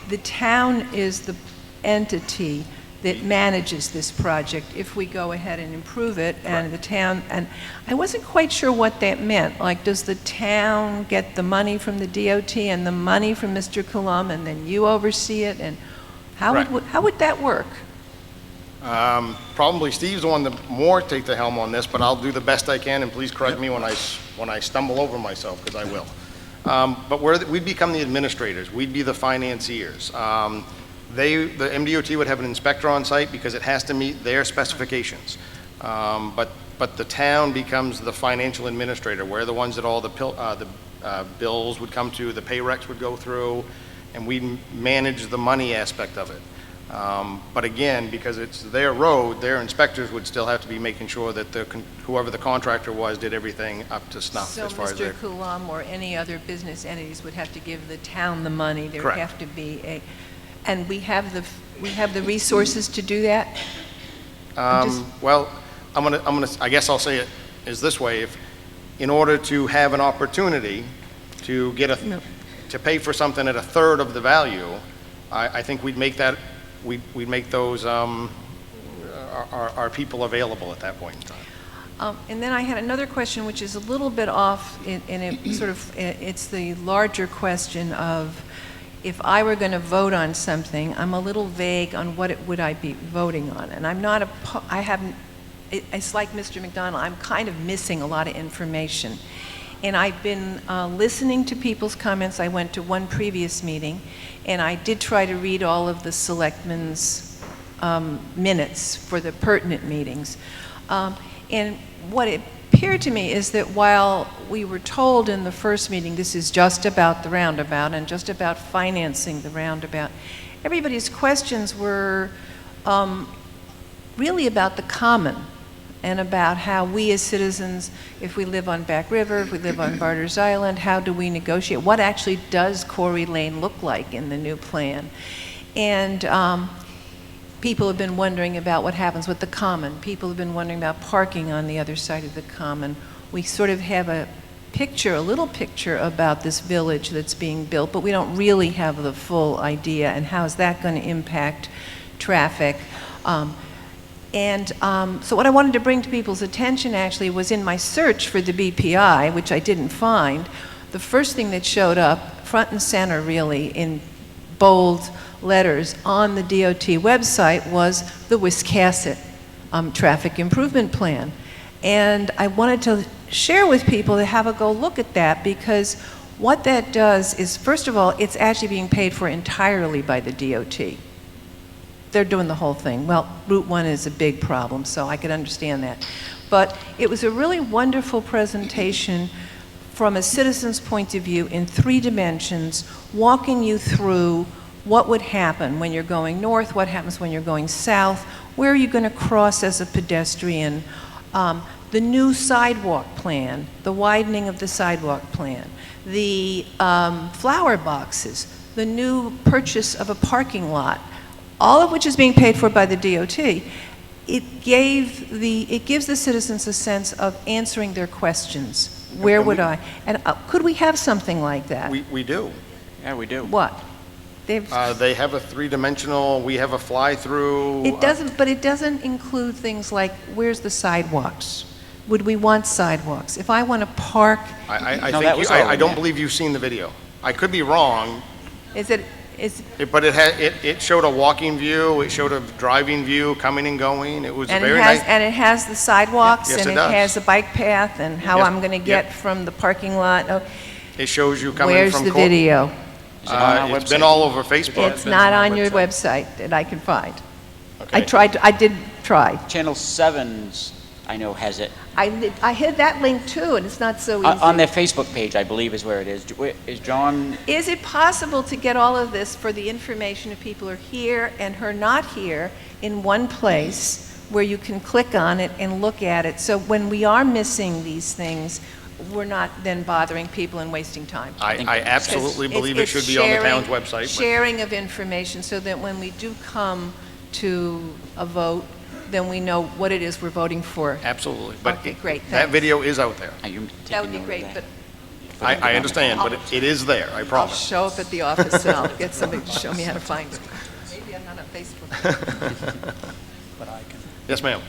the town is the entity that manages this project if we go ahead and improve it, and the town, and I wasn't quite sure what that meant. Like, does the town get the money from the DOT and the money from Mr. Coulomb, and then you oversee it, and how would that work? Probably Steve's the one to more take the helm on this, but I'll do the best I can, and please correct me when I stumble over myself, because I will. But we'd become the administrators. We'd be the financiers. The MDOT would have an inspector on site because it has to meet their specifications. But the town becomes the financial administrator. We're the ones that all the bills would come to, the pay recs would go through, and we manage the money aspect of it. But again, because it's their road, their inspectors would still have to be making sure that whoever the contractor was did everything up to snuff So as far as Mr. Coulomb or any other business entities would have to give the town the money. There would Correct. have to be and we have the resources to do that? Well, I guess I'll say it is this way: in order to have an opportunity to get to pay for something at a third of the value, I think we'd make those our people available at that point in time. And then I had another question, which is a little bit off, and it's the larger question of, if I were going to vote on something, I'm a little vague on what would I be voting on, and it's like Mr. McDonald, I'm kind of missing a lot of information. And I've been listening to people's comments. I went to one previous meeting, and I did try to read all of the selectmen's minutes for the pertinent meetings. And what it appeared to me is that while we were told in the first meeting this is just about the roundabout and just about financing the roundabout, everybody's questions were really about the common and about how we as citizens, if we live on Back River, if we live on Barters Island, how do we negotiate? What actually does Quarry Lane look like in the new plan? And people have been wondering about what happens with the common. People have been wondering about parking on the other side of the common. We sort of have a little picture about this village that's being built, but we don't really have the full idea, and how is that going to impact traffic? So what I wanted to bring to people's attention actually was in my search for the BPI, which I didn't find, the first thing that showed up, front and center really, in bold letters on the DOT website was the Wiscasset traffic improvement plan. And I wanted to share with people to have a go look at that, because what that does is, first of all, it's actually being paid for entirely by the DOT. They're doing the whole thing. Well, Route 1 is a big problem, so I could understand that. But it was a really wonderful presentation from a citizen's point of view in 3 dimensions, walking you through what would happen when you're going north, what happens when you're going south, where are you going to cross as a pedestrian, the new sidewalk plan, the widening of the sidewalk plan, the flower boxes, the new purchase of a parking lot, all of which is being paid for by the DOT. It gives the citizens a sense of answering their questions. Where would I? And could we have something like that? We do. Yeah, we do. What? They have a 3-dimensional, we have a fly-through. It doesn't, but it doesn't include things like, where's the sidewalks? Would we want sidewalks? If I want to park... I don't believe you've seen the video. I could be wrong. But it showed a walking view, it showed a driving view, coming and going. It was very nice. And it has the sidewalks, Yes, and it it does. has the bike path, and how Yes, I'm going to get from the parking lot. Oh, It shows you coming where's from... the video? It's been all over Facebook. It's not on your website that I can find. Okay. I did try. Channel 7's, I know, has it. I hit that link too, and it's not so easy. On their Facebook page, I believe, is where it is. Is John... Is it possible to get all of this for the information if people are here and who are not here in one place where you can click on it and look at it? So when we are missing these things, we're not then bothering people and wasting time. I absolutely believe it should be on the town's website. Sharing of information so that when we do come to a vote, then we know what it is we're voting for. Absolutely. But okay, great. That Thanks. video is out there. That would be great, but I understand, but it is there, I I'll promise. show up at the office and I'll get somebody to show me how to find it. Maybe I'm not on Facebook. Yes, ma'am.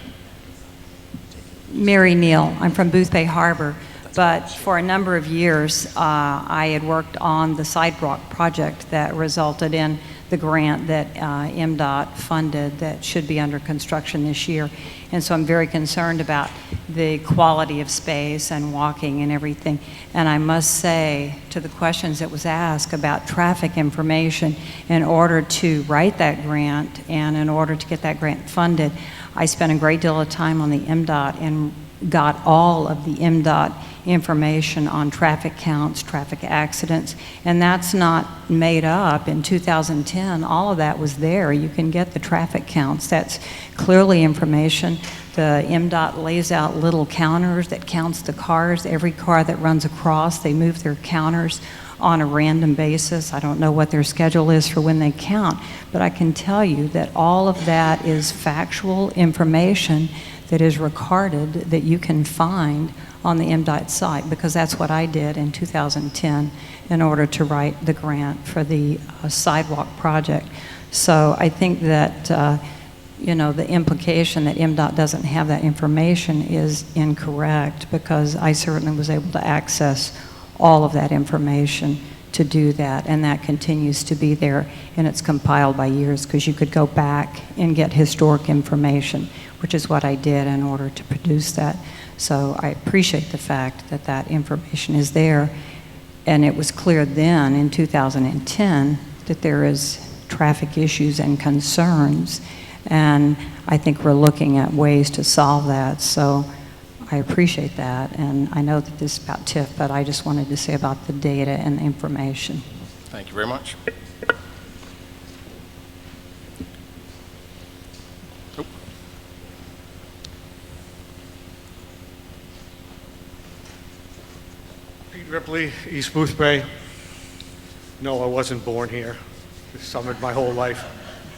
Mary Neal. I'm from Boothbay Harbor, but for a number of years, I had worked on the sidewalk project that resulted in the grant that MDOT funded that should be under construction this year. And so I'm very concerned about the quality of space and walking and everything. And I must say, to the questions that was asked about traffic information, in order to write that grant and in order to get that grant funded, I spent a great deal of time on the MDOT and got all of the MDOT information on traffic counts, traffic accidents, and that's not made up. In 2010, all of that was there. You can get the traffic counts. That's clearly information. The MDOT lays out little counters that counts the cars. Every car that runs across, they move their counters on a random basis. I don't know what their schedule is for when they count, but I can tell you that all of that is factual information that is recorded that you can find on the MDOT site, because that's what I did in 2010 in order to write the grant for the sidewalk project. So I think that, you know, the implication that MDOT doesn't have that information is incorrect, because I certainly was able to access all of that information to do that, and that continues to be there, and it's compiled by years, because you could go back and get historic information, which is what I did in order to produce that. So I appreciate the fact that that information is there, and it was clear then in 2010 that there is traffic issues and concerns, and I think we're looking at ways to solve that. So I appreciate that, and I know that this is about TIF, but I just wanted to say about the data and the information. Thank you very much. Pete Ripley, East Boothbay. No, I wasn't born here. Summered my whole life.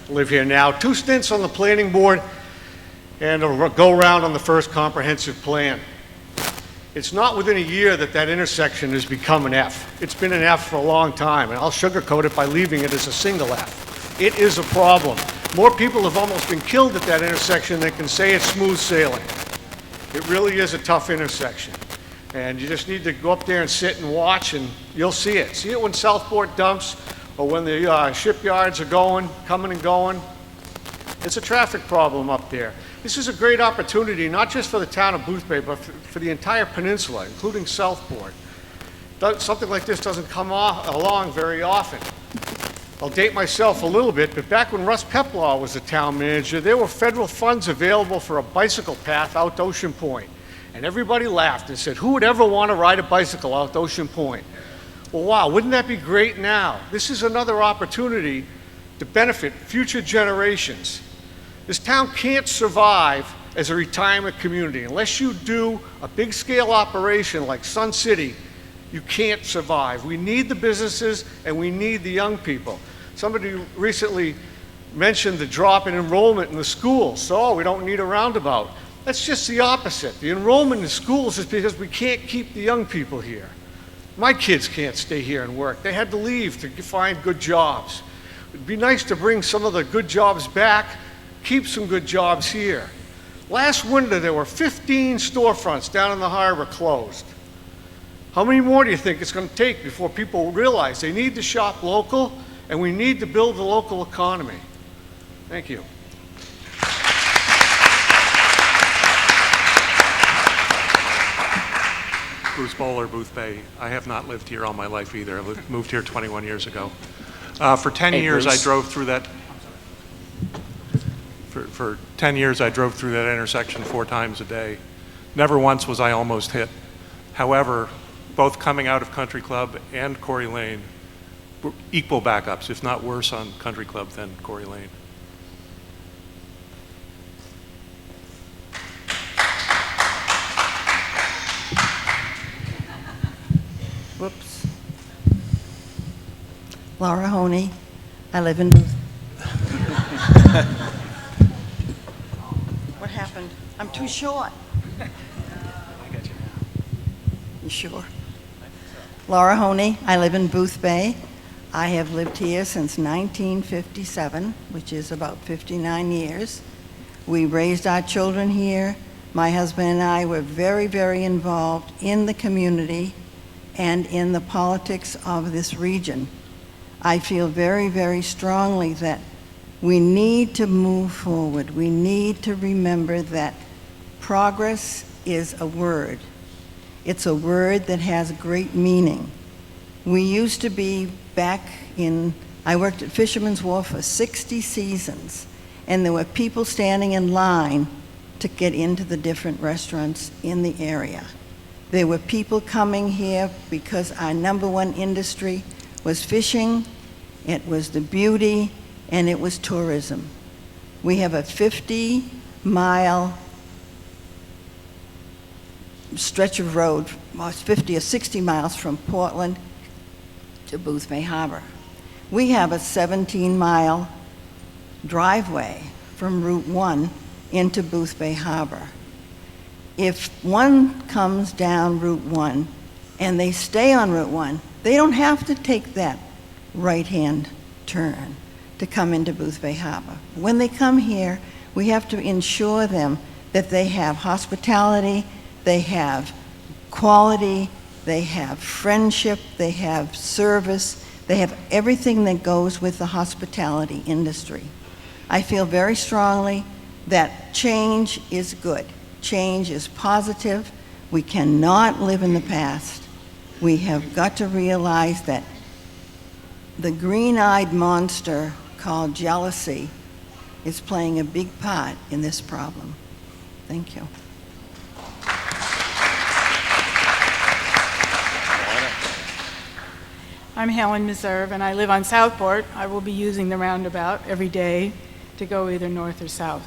Live here now. 2 stints on the planning board and a go-round on the first comprehensive plan. It's not within a year that that intersection has become an F. It's been an F for a long time, and I'll sugarcoat it by leaving it as a single F. It is a problem. More people have almost been killed at that intersection than can say it's smooth sailing. It really is a tough intersection. And you just need to go up there and sit and watch, and you'll see it. See it when Southport dumps, or when the shipyards are coming and going. It's a traffic problem up there. This is a great opportunity, not just for the town of Boothbay, but for the entire peninsula, including Southport. Something like this doesn't come along very often. I'll date myself a little bit, but back when Russ Peplaw was the town manager, there were federal funds available for a bicycle path out to Ocean Point. And everybody laughed and said, who would ever want to ride a bicycle out to Ocean Point? Well, wow, wouldn't that be great now? This is another opportunity to benefit future generations. This town can't survive as a retirement community. Unless you do a big-scale operation like Sun City, you can't survive. We need the businesses and we need the young people. Somebody recently mentioned the drop in enrollment in the schools. So, we don't need a roundabout. That's just the opposite. The enrollment in schools is because we can't keep the young people here. My kids can't stay here and work. They had to leave to find good jobs. It'd be nice to bring some of the good jobs back, keep some good jobs here. Last winter, there were 15 storefronts down in the harbor closed. How many more do you think it's going to take before people realize they need to shop local and we need to build the local economy? Thank you. Bruce Bowler, Boothbay. I have not lived here all my life either. I moved here 21 years ago. For 10 years, I drove through that. For 10 years, I drove through that intersection 4 times a day. Never once was I almost hit. However, both coming out of Country Club and Corey Lane were equal backups, if not worse on Country Club than Corey Lane. Whoops. Laura Honey. I live in Booth. What happened? I'm too short. I got you now. You sure? Laura Honey. I live in Boothbay. I have lived here since 1957, which is about 59 years. We raised our children here. My husband and I were very, very involved in the community and in the politics of this region. I feel very, very strongly that we need to move forward. We need to remember that progress is a word. It's a word that has great meaning. We used to be I worked at Fisherman's Wharf for 60 seasons, and there were people standing in line to get into the different restaurants in the area. There were people coming here because our number one industry was fishing, it was the beauty, and it was tourism. We have a 50-mile stretch of road, 50 or 60 miles from Portland to Boothbay Harbor. We have a 17-mile driveway from Route 1 into Boothbay Harbor. If one comes down Route 1 and they stay on Route 1, they don't have to take that right-hand turn to come into Boothbay Harbor. When they come here, we have to ensure them that they have hospitality, they have quality, they have friendship, they have service, they have everything that goes with the hospitality industry. I feel very strongly that change is good. Change is positive. We cannot live in the past. We have got to realize that the green-eyed monster called jealousy is playing a big part in this problem. Thank you. I'm Helen Meserve, and I live on Southport. I will be using the roundabout every day to go either north or south.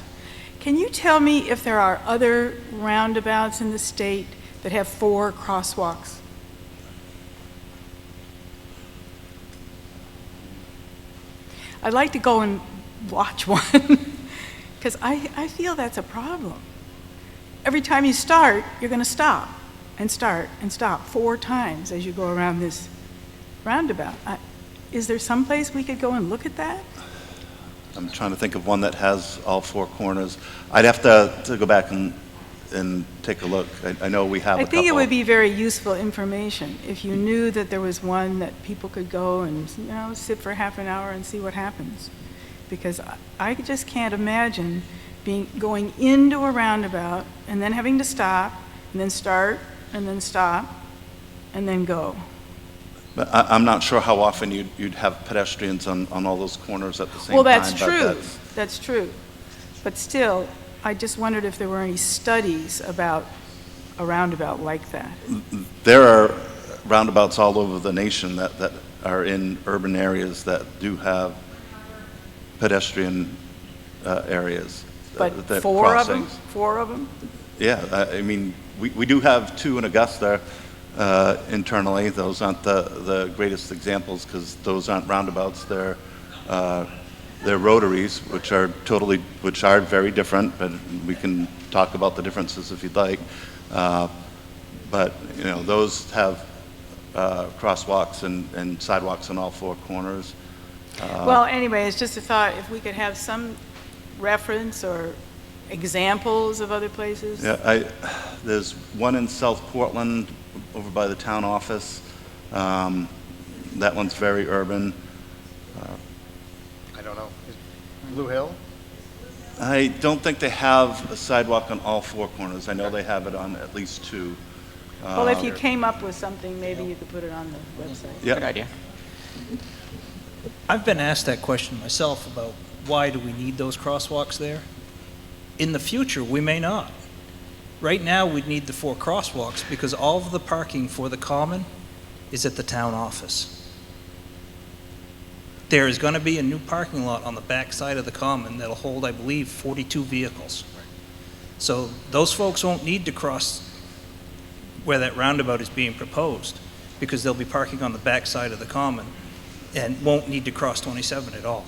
Can you tell me if there are other roundabouts in the state that have 4 crosswalks? I'd like to go and watch one, because I feel that's a problem. Every time you start, you're going to stop and start and stop 4 times as you go around this roundabout. Is there some place we could go and look at that? I'm trying to think of one that has all 4 corners. I'd have to go back and take a look. I know we have a couple. I think it would be very useful information if you knew that there was one that people could go and sit for half an hour and see what happens. because I just can't imagine going into a roundabout and then having to stop, and then start, and then stop, and then go. But I'm not sure how often you'd have pedestrians on all those corners at the same time. Well, that's but true, that's true. But still, I just wondered if there were any studies about a roundabout like that. There are roundabouts all over the nation that are in urban areas that do have pedestrian areas. But that four of them? crossings. 4 of them? Yeah, I mean, we do have 2 in Augusta internally. Those aren't the greatest examples because those aren't roundabouts. They're rotaries, which are very different, but we can talk about the differences if you'd like. But, you know, those have crosswalks and sidewalks on all 4 corners. Well, anyway, it's just a thought, if we could have some reference or examples of other places. Yeah, there's one in South Portland over by the town office. That one's very urban. I don't know. Blue Hill? I don't think they have a sidewalk on all 4 corners. I know they have it on at least 2. Well, if you came up with something, maybe you could put it on the website. Yeah. Good idea. I've been asked that question myself about why do we need those crosswalks there? In the future, we may not. Right now, we'd need the 4 crosswalks because all of the parking for the common is at the town office. There is going to be a new parking lot on the back side of the common that'll hold, I believe, 42 vehicles. So those folks won't need to cross where that roundabout is being proposed because they'll be parking on the back side of the common and won't need to cross 27 at all.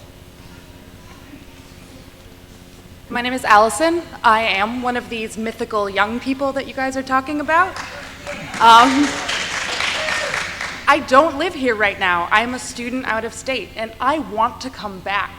My name is Allison. I am one of these mythical young people that you guys are talking about. I don't live here right now. I'm a student out of state, and I want to come back.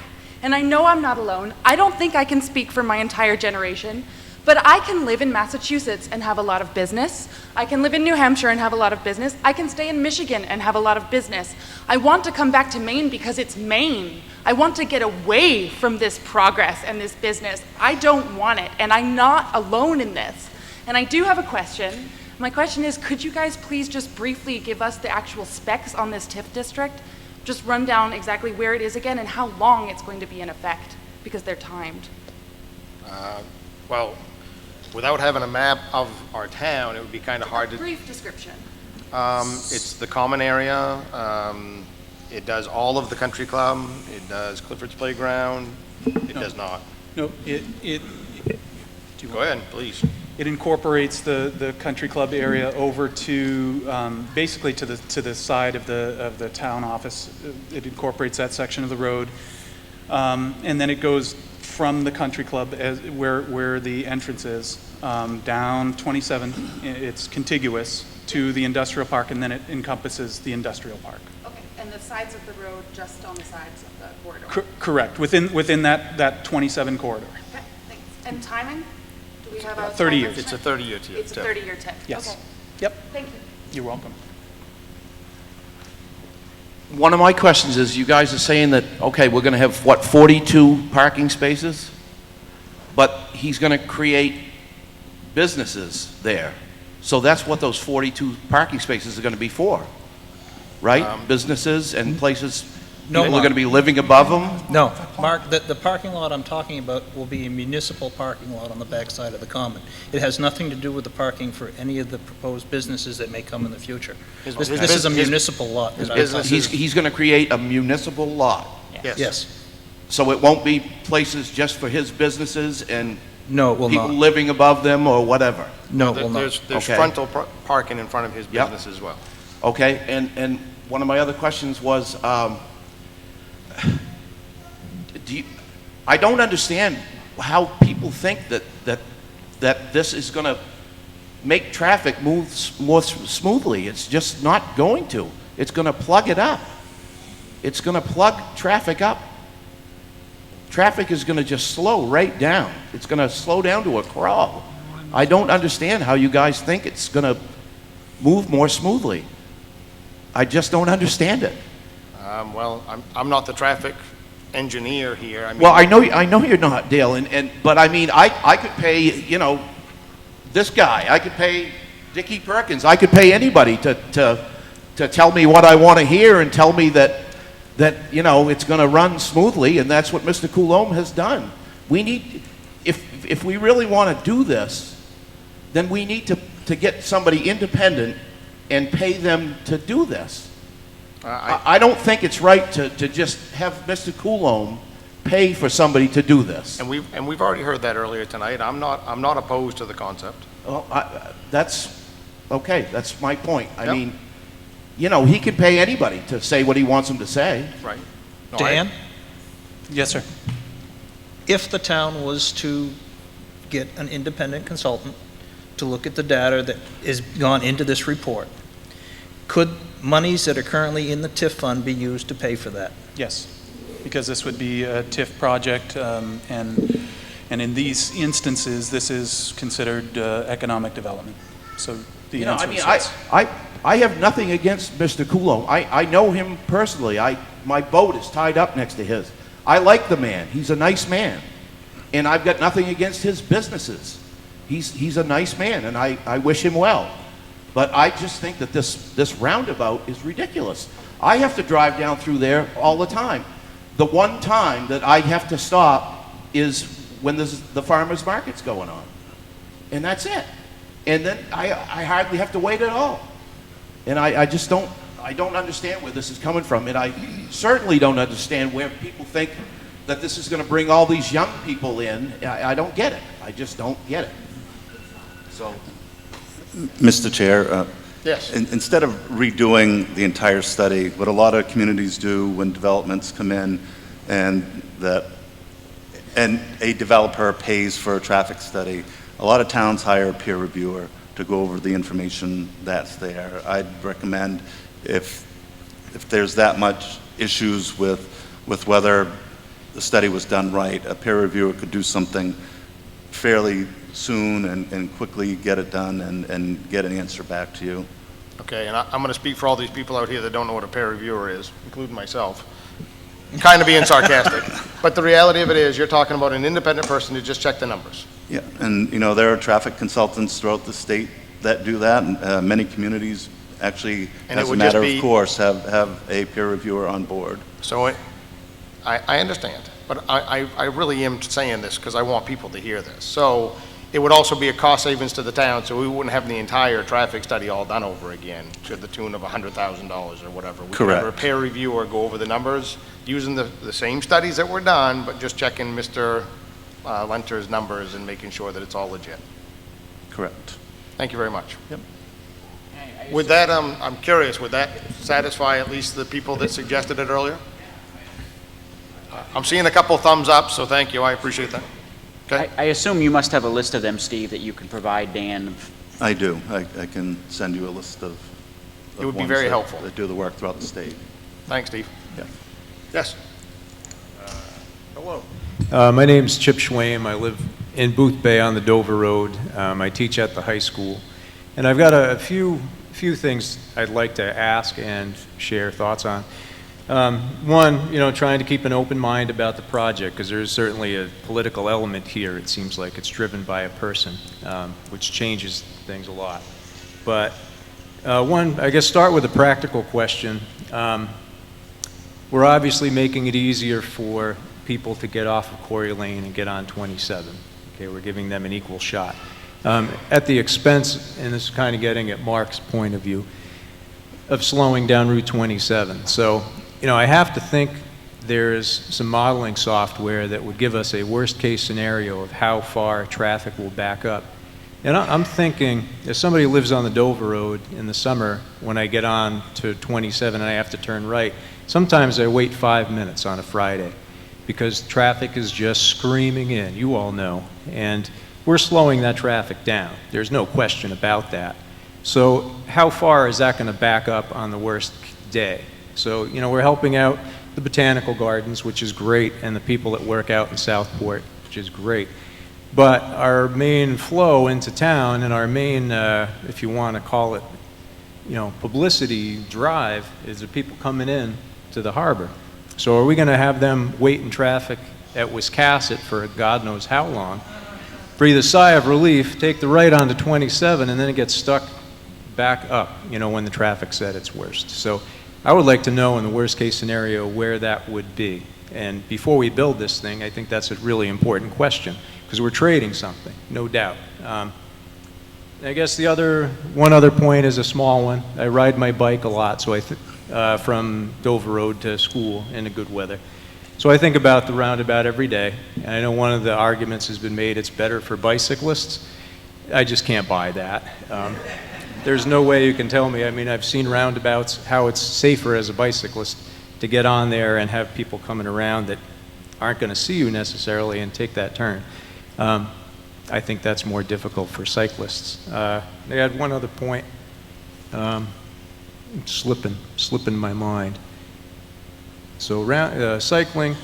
And I know I'm not alone. I don't think I can speak for my entire generation, but I can live in Massachusetts and have a lot of business. I can live in New Hampshire and have a lot of business. I can stay in Michigan and have a lot of business. I want to come back to Maine because it's Maine. I want to get away from this progress and this business. I don't want it, and I'm not alone in this. And I do have a question. My question is, could you guys please just briefly give us the actual specs on this TIF district? Just run down exactly where it is again and how long it's going to be in effect, because they're timed. Well, without having a map of our town, it would be kind of hard to... Brief description. It's the common area. It does all of the country club. It does Clifford's Playground. It does not. No, Go ahead, please. It incorporates the country club area over to, basically to the side of the town office. It incorporates that section of the road. And then it goes from the country club where the entrance is, down 27. It's contiguous to the industrial park, and then it encompasses the industrial park. Okay, and the sides of the road just on the sides of the corridor? Correct, within that 27 corridor. Okay, thanks. And timing? Do we have a 30 time years. restriction? It's a 30-year TIF. It's a 30-year TIF. Yes. Okay. Yep. Thank you. You're welcome. One of my questions is, you guys are saying that, okay, we're going to have, what, 42 parking spaces? But he's going to create businesses there. So that's what those 42 parking spaces are going to be for, right? Businesses and places, No, people are Mark. going to be living above them? No, Mark, the parking lot I'm talking about will be a municipal parking lot on the backside of the common. It has nothing to do with the parking for any of the proposed businesses that may come in the future. This is a municipal lot. He's going to create a municipal lot? Yes. Yes. So it won't be places just for his businesses and No, it will people not. living above them or whatever? No, it will not. There's Okay. frontal parking in front of his Yep. business as well. Okay, and one of my other questions was, I don't understand how people think that this is going to make traffic move more smoothly. It's just not going to. It's going to plug it up. It's going to plug traffic up. Traffic is going to just slow right down. It's going to slow down to a crawl. I don't understand how you guys think it's going to move more smoothly. I just don't understand it. Well, I'm not the traffic engineer here. I mean, Well, I know you're not, Dale, but I mean, I could pay, you know, this guy, I could pay Dickie Perkins, I could pay anybody to tell me what I want to hear and tell me that, you know, it's going to run smoothly, and that's what Mr. Coulombe has done. We need, if we really want to do this, then we need to get somebody independent and pay them to do this. I don't think it's right to just have Mr. Coulombe pay for somebody to do this. And we've already heard that earlier tonight. I'm not opposed to the concept. Well, that's okay. That's my point. I Yep. mean, you know, he can pay anybody to say what he wants them to say. Right. No, Dan? Yes, sir. If the town was to get an independent consultant to look at the data that is gone into this report, could monies that are currently in the TIF fund be used to pay for that? Yes, because this would be a TIF project, and in these instances, this is considered economic development. So the answer is yes. I have nothing against Mr. Coulombe. I know him personally. My boat is tied up next to his. I like the man. He's a nice man. And I've got nothing against his businesses. He's a nice man, and I wish him well. But I just think that this roundabout is ridiculous. I have to drive down through there all the time. The one time that I have to stop is when the farmer's market's going on. And that's it. And then I hardly have to wait at all. And I just don't understand where this is coming from. And I certainly don't understand where people think that this is going to bring all these young people in. I don't get it. I just don't get it. So, Mr. Chair, Yes. instead of redoing the entire study, what a lot of communities do when developments come in and a developer pays for a traffic study, a lot of towns hire a peer reviewer to go over the information that's there. I'd recommend if there's that much issues with whether the study was done right, a peer reviewer could do something fairly soon and quickly get it done and get an answer back to you. Okay, and I'm going to speak for all these people out here that don't know what a peer reviewer is, including myself. Kind of being sarcastic. But the reality of it is, you're talking about an independent person to just check the numbers. Yeah, and you know, there are traffic consultants throughout the state that do that, and many communities actually, And it as a would matter just of be- course, have a peer reviewer on board. So I understand, but I really am saying this because I want people to hear this. So it would also be a cost savings to the town, so we wouldn't have the entire traffic study all done over again to the tune of $100,000 or whatever. We could have a Correct. peer reviewer go over the numbers using the same studies that were done, but just checking Mr. Lenter's numbers and making sure that it's all legit. Correct. Thank you very much. Yep. With that, I'm curious, would that satisfy at least the people that suggested it earlier? I'm seeing a couple thumbs up, so thank you, I appreciate that. Okay. I assume you must have a list of them, Steve, that you can provide Dan. I do. I can send you a list of It would be ones very that- helpful. that do the work throughout the state. Thanks, Steve. Yeah. Yes. Hello. My name's Chip Schwame. I live in Boothbay on the Dover Road. I teach at the high school. And I've got a few things I'd like to ask and share thoughts on. One, trying to keep an open mind about the project, because there's certainly a political element here. It seems like it's driven by a person, which changes things a lot. But one, I guess start with a practical question. We're obviously making it easier for people to get off of Quarry Lane and get on 27. Okay, we're giving them an equal shot. At the expense, and this is kind of getting at Mark's point of view, of slowing down Route 27. So, I have to think there's some modeling software that would give us a worst-case scenario of how far traffic will back up. And I'm thinking, if somebody lives on the Dover Road in the summer, when I get on to 27 and I have to turn right, sometimes I wait 5 minutes on a Friday because traffic is just screaming in, you all know. And we're slowing that traffic down. There's no question about that. So how far is that going to back up on the worst day? So, we're helping out the botanical gardens, which is great, and the people that work out in Southport, which is great. But our main flow into town and our main, if you want to call it, publicity drive is the people coming in to the harbor. So are we going to have them wait in traffic at Wiscasset for God knows how long, breathe a sigh of relief, take the right onto 27, and then it gets stuck back up, when the traffic's at its worst? So I would like to know in the worst case scenario where that would be. And before we build this thing, I think that's a really important question, because we're trading something, no doubt. I guess one other point is a small one. I ride my bike a lot, so from Dover Road to school in the good weather. So I think about the roundabout every day, and I know one of the arguments has been made it's better for bicyclists. I just can't buy that. There's no way you can tell me. I mean, I've seen roundabouts, how it's safer as a bicyclist to get on there and have people coming around that aren't going to see you necessarily and take that turn. I think that's more difficult for cyclists. I had one other point. Slipping my mind. So cycling,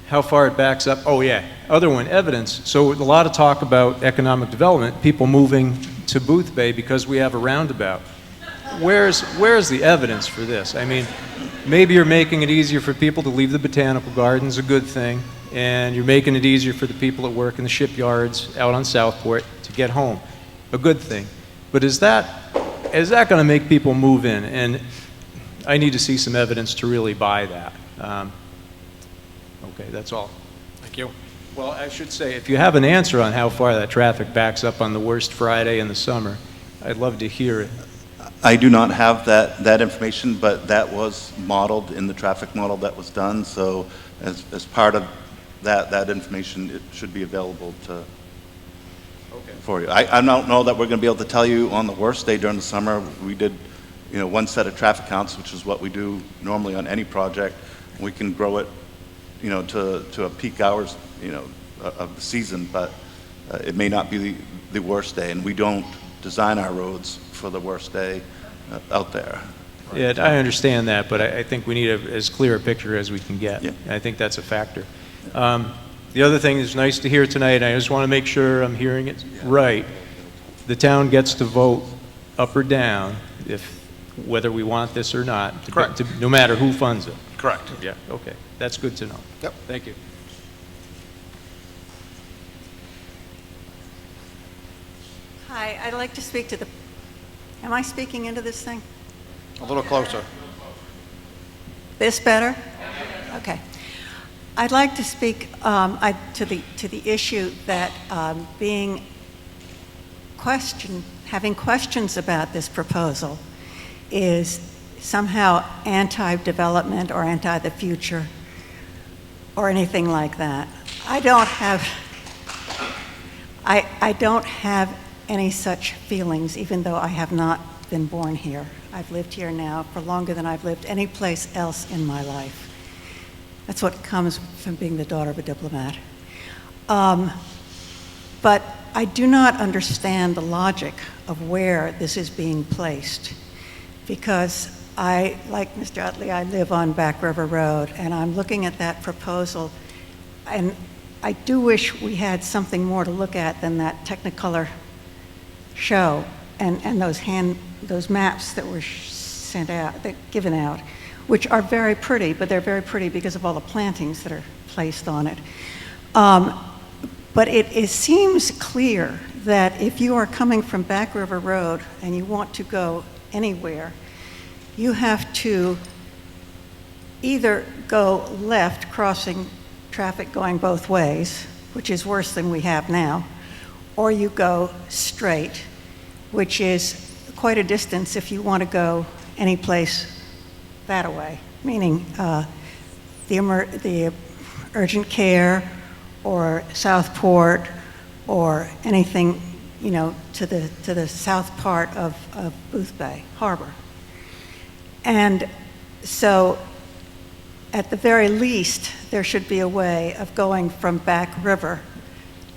how far it backs up. Oh yeah, other one, evidence. So a lot of talk about economic development, people moving to Boothbay because we have a roundabout. Where's the evidence for this? I mean, maybe you're making it easier for people to leave the botanical gardens, a good thing, and you're making it easier for the people that work in the shipyards out on Southport to get home, a good thing. But is that going to make people move in? And I need to see some evidence to really buy that. Okay, that's all. Thank you. Well, I should say, if you have an answer on how far that traffic backs up on the worst Friday in the summer, I'd love to hear it. I do not have that information, but that was modeled in the traffic model that was done. So as part of that information, it should be available for you. I don't know that we're going to be able to tell you on the worst day during the summer. We did, one set of traffic counts, which is what we do normally on any project. We can grow it, to a peak hours, of the season, but it may not be the worst day, and we don't design our roads for the worst day out there. Yeah, I understand that, but I think we need as clear a picture as we can get. Yeah. I think that's a factor. The other thing that's nice to hear tonight, and I just want to make sure I'm hearing it right, the town gets to vote up or down whether we want this or not, no matter who funds it. Correct. Yeah, okay. That's good to know. Yep. Thank you. Hi, I'd like to speak to am I speaking into this thing? A little closer. This better? Okay. I'd like to speak to the issue that having questions about this proposal is somehow anti-development or anti the future or anything like that. I don't have any such feelings, even though I have not been born here. I've lived here now for longer than I've lived any place else in my life. That's what comes from being the daughter of a diplomat. But I do not understand the logic of where this is being placed, because like Mr. Utley, I live on Back River Road, and I'm looking at that proposal, and I do wish we had something more to look at than that Technicolor show and those maps that were given out, which are very pretty, but they're very pretty because of all the plantings that are placed on it. But it seems clear that if you are coming from Back River Road and you want to go anywhere, you have to either go left, crossing traffic going both ways, which is worse than we have now, or you go straight, which is quite a distance if you want to go any place that way, meaning the urgent care or Southport or anything, to the south part of Boothbay Harbor. And so at the very least, there should be a way of going from Back River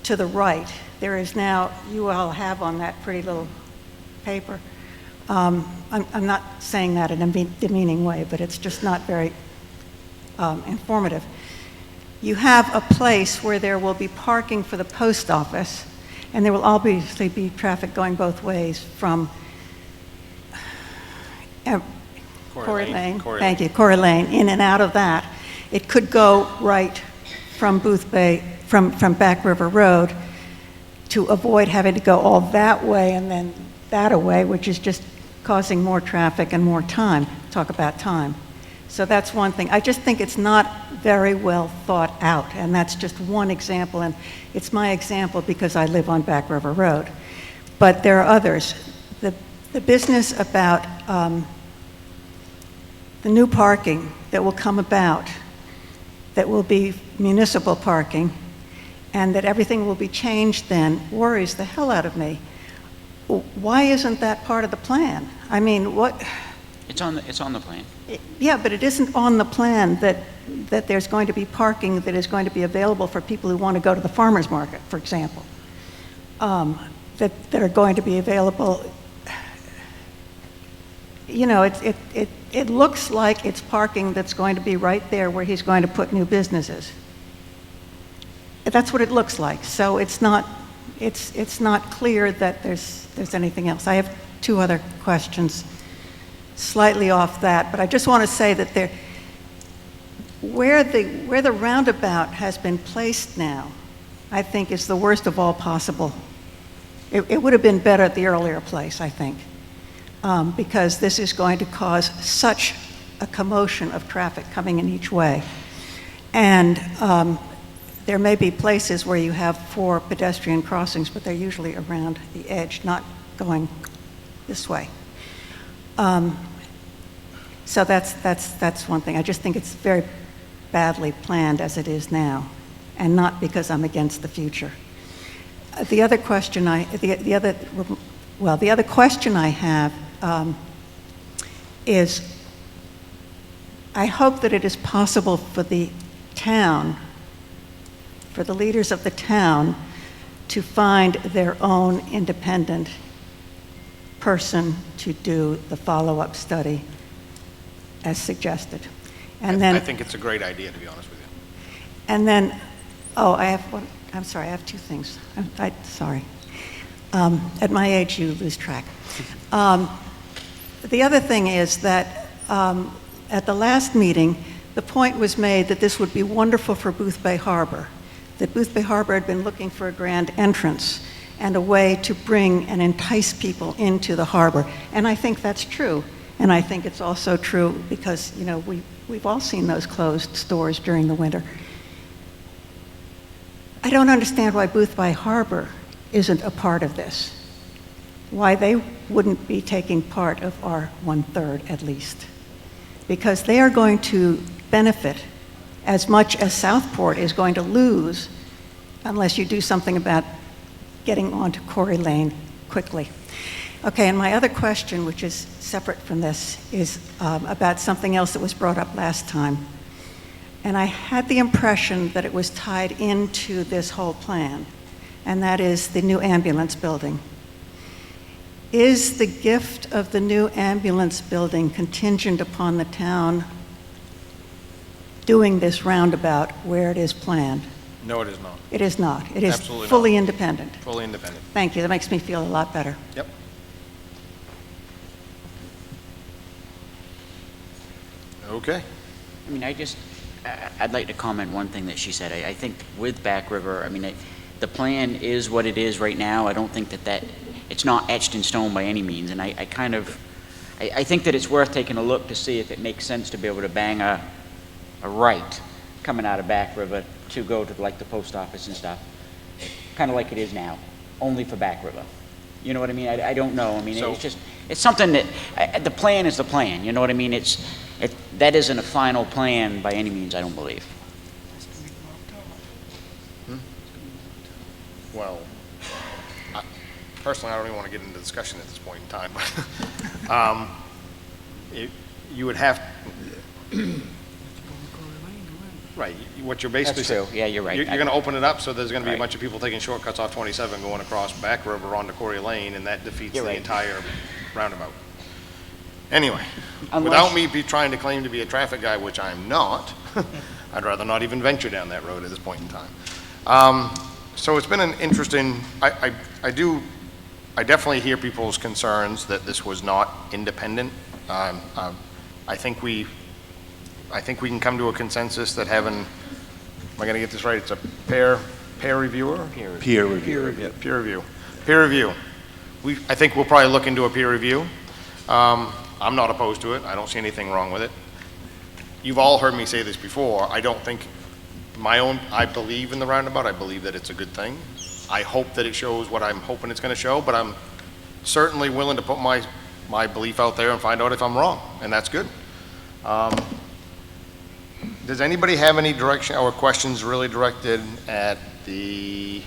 to the right. There is now, you all have on that pretty little paper. I'm not saying that in a demeaning way, but it's just not very informative. You have a place where there will be parking for the post office, and there will obviously be traffic going both ways from Corey Lane. Thank you, Corey Lane, in and out of that. It could go right from Boothbay, from Back River Road, to avoid having to go all that way and then that away, which is just causing more traffic and more time. Talk about time. So that's one thing. I just think it's not very well thought out, and that's just one example, and it's my example because I live on Back River Road. But there are others. The business about the new parking that will come about, that will be municipal parking, and that everything will be changed then, worries the hell out of me. Why isn't that part of the plan? I mean, what? It's on the plan. Yeah, but it isn't on the plan that there's going to be parking that is going to be available for people who want to go to the farmer's market, for example. That are going to be available. You know, it looks like it's parking that's going to be right there where he's going to put new businesses. That's what it looks like. So it's not clear that there's anything else. I have two other questions, slightly off that, but I just want to say that where the roundabout has been placed now, I think is the worst of all possible. It would have been better at the earlier place, I think, because this is going to cause such a commotion of traffic coming in each way. And there may be places where you have 4 pedestrian crossings, but they're usually around the edge, not going this way. So that's one thing. I just think it's very badly planned as it is now, and not because I'm against the future. The other question I have is, I hope that it is possible for the town, for the leaders of the town, to find their own independent person to do the follow-up study as suggested. And then I think it's a great idea, to be honest with you. And then, I have one. I'm sorry, I have 2 things. Sorry. At my age, you lose track. The other thing is that at the last meeting, the point was made that this would be wonderful for Boothbay Harbor, that Boothbay Harbor had been looking for a grand entrance and a way to bring and entice people into the harbor. And I think that's true. And I think it's also true because, you know, we've all seen those closed stores during the winter. I don't understand why Boothbay Harbor isn't a part of this, why they wouldn't be taking part of our 1/3 at least, because they are going to benefit as much as Southport is going to lose unless you do something about getting onto Corey Lane quickly. Okay, and my other question, which is separate from this, is about something else that was brought up last time. And I had the impression that it was tied into this whole plan, and that is the new ambulance building. Is the gift of the new ambulance building contingent upon the town doing this roundabout where it is planned? No, it is not. It is not. It is Absolutely fully not. independent. Fully independent. Thank you. That makes me feel a lot better. Yep. Okay. I mean, I'd like to comment one thing that she said. I think with Back River, I mean, the plan is what it is right now. I don't think that it's not etched in stone by any means. And I think that it's worth taking a look to see if it makes sense to be able to bang a right coming out of Back River to go to like the post office and stuff, kind of like it is now, only for Back River. You know what I mean? I don't know. I mean, it's something that, the plan is the plan. You know what I mean? That isn't a final plan by any means, I don't believe. Well, personally, I don't even want to get into discussion at this point in time, but you would have, right, what you're basically saying. That's true. Yeah, you're right. You're going to open it up, so there's going to be a Right. bunch of people taking shortcuts off 27 going across Back River onto Corey Lane, and that defeats You're the right. entire roundabout. Anyway, Unless- without me trying to claim to be a traffic guy, which I'm not, I'd rather not even venture down that road at this point in time. So it's been an interesting, I definitely hear people's concerns that this was not independent. I think we I think we can come to a consensus that having, am I gonna get this right? It's a peer reviewer? Peer review. Yeah, peer review. Peer review. I think we'll probably look into a peer review. I'm not opposed to it. I don't see anything wrong with it. You've all heard me say this before. I don't think I believe in the roundabout. I believe that it's a good thing. I hope that it shows what I'm hoping it's gonna show, but I'm certainly willing to put my belief out there and find out if I'm wrong, and that's good. Does anybody have any direction or questions really directed at the,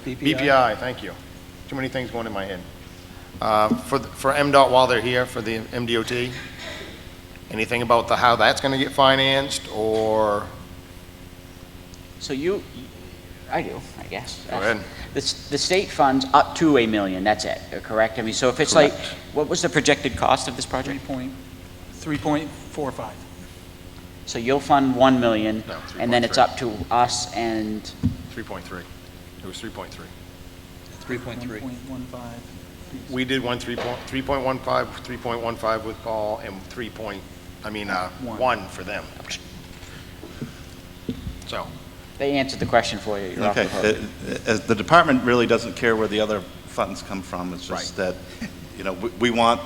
BPI, thank you. Too many things going in my head. For MDOT while they're here, for the MDOT, anything about how that's gonna get financed, or? So I do, I guess. Go ahead. The state funds up to $1 million, that's it, correct? I mean, so if it's like, what was the projected cost of this project? 3.45. So you'll fund 1 million, No, and then it's up to us and 3.3. It was 3.3. 3.15. We did 3.15, 3.15 with Paul, and 1 for them. So. they answered the question for you. You're off the hook. Okay. The department really doesn't care where the other funds come from. It's just that, you know, we want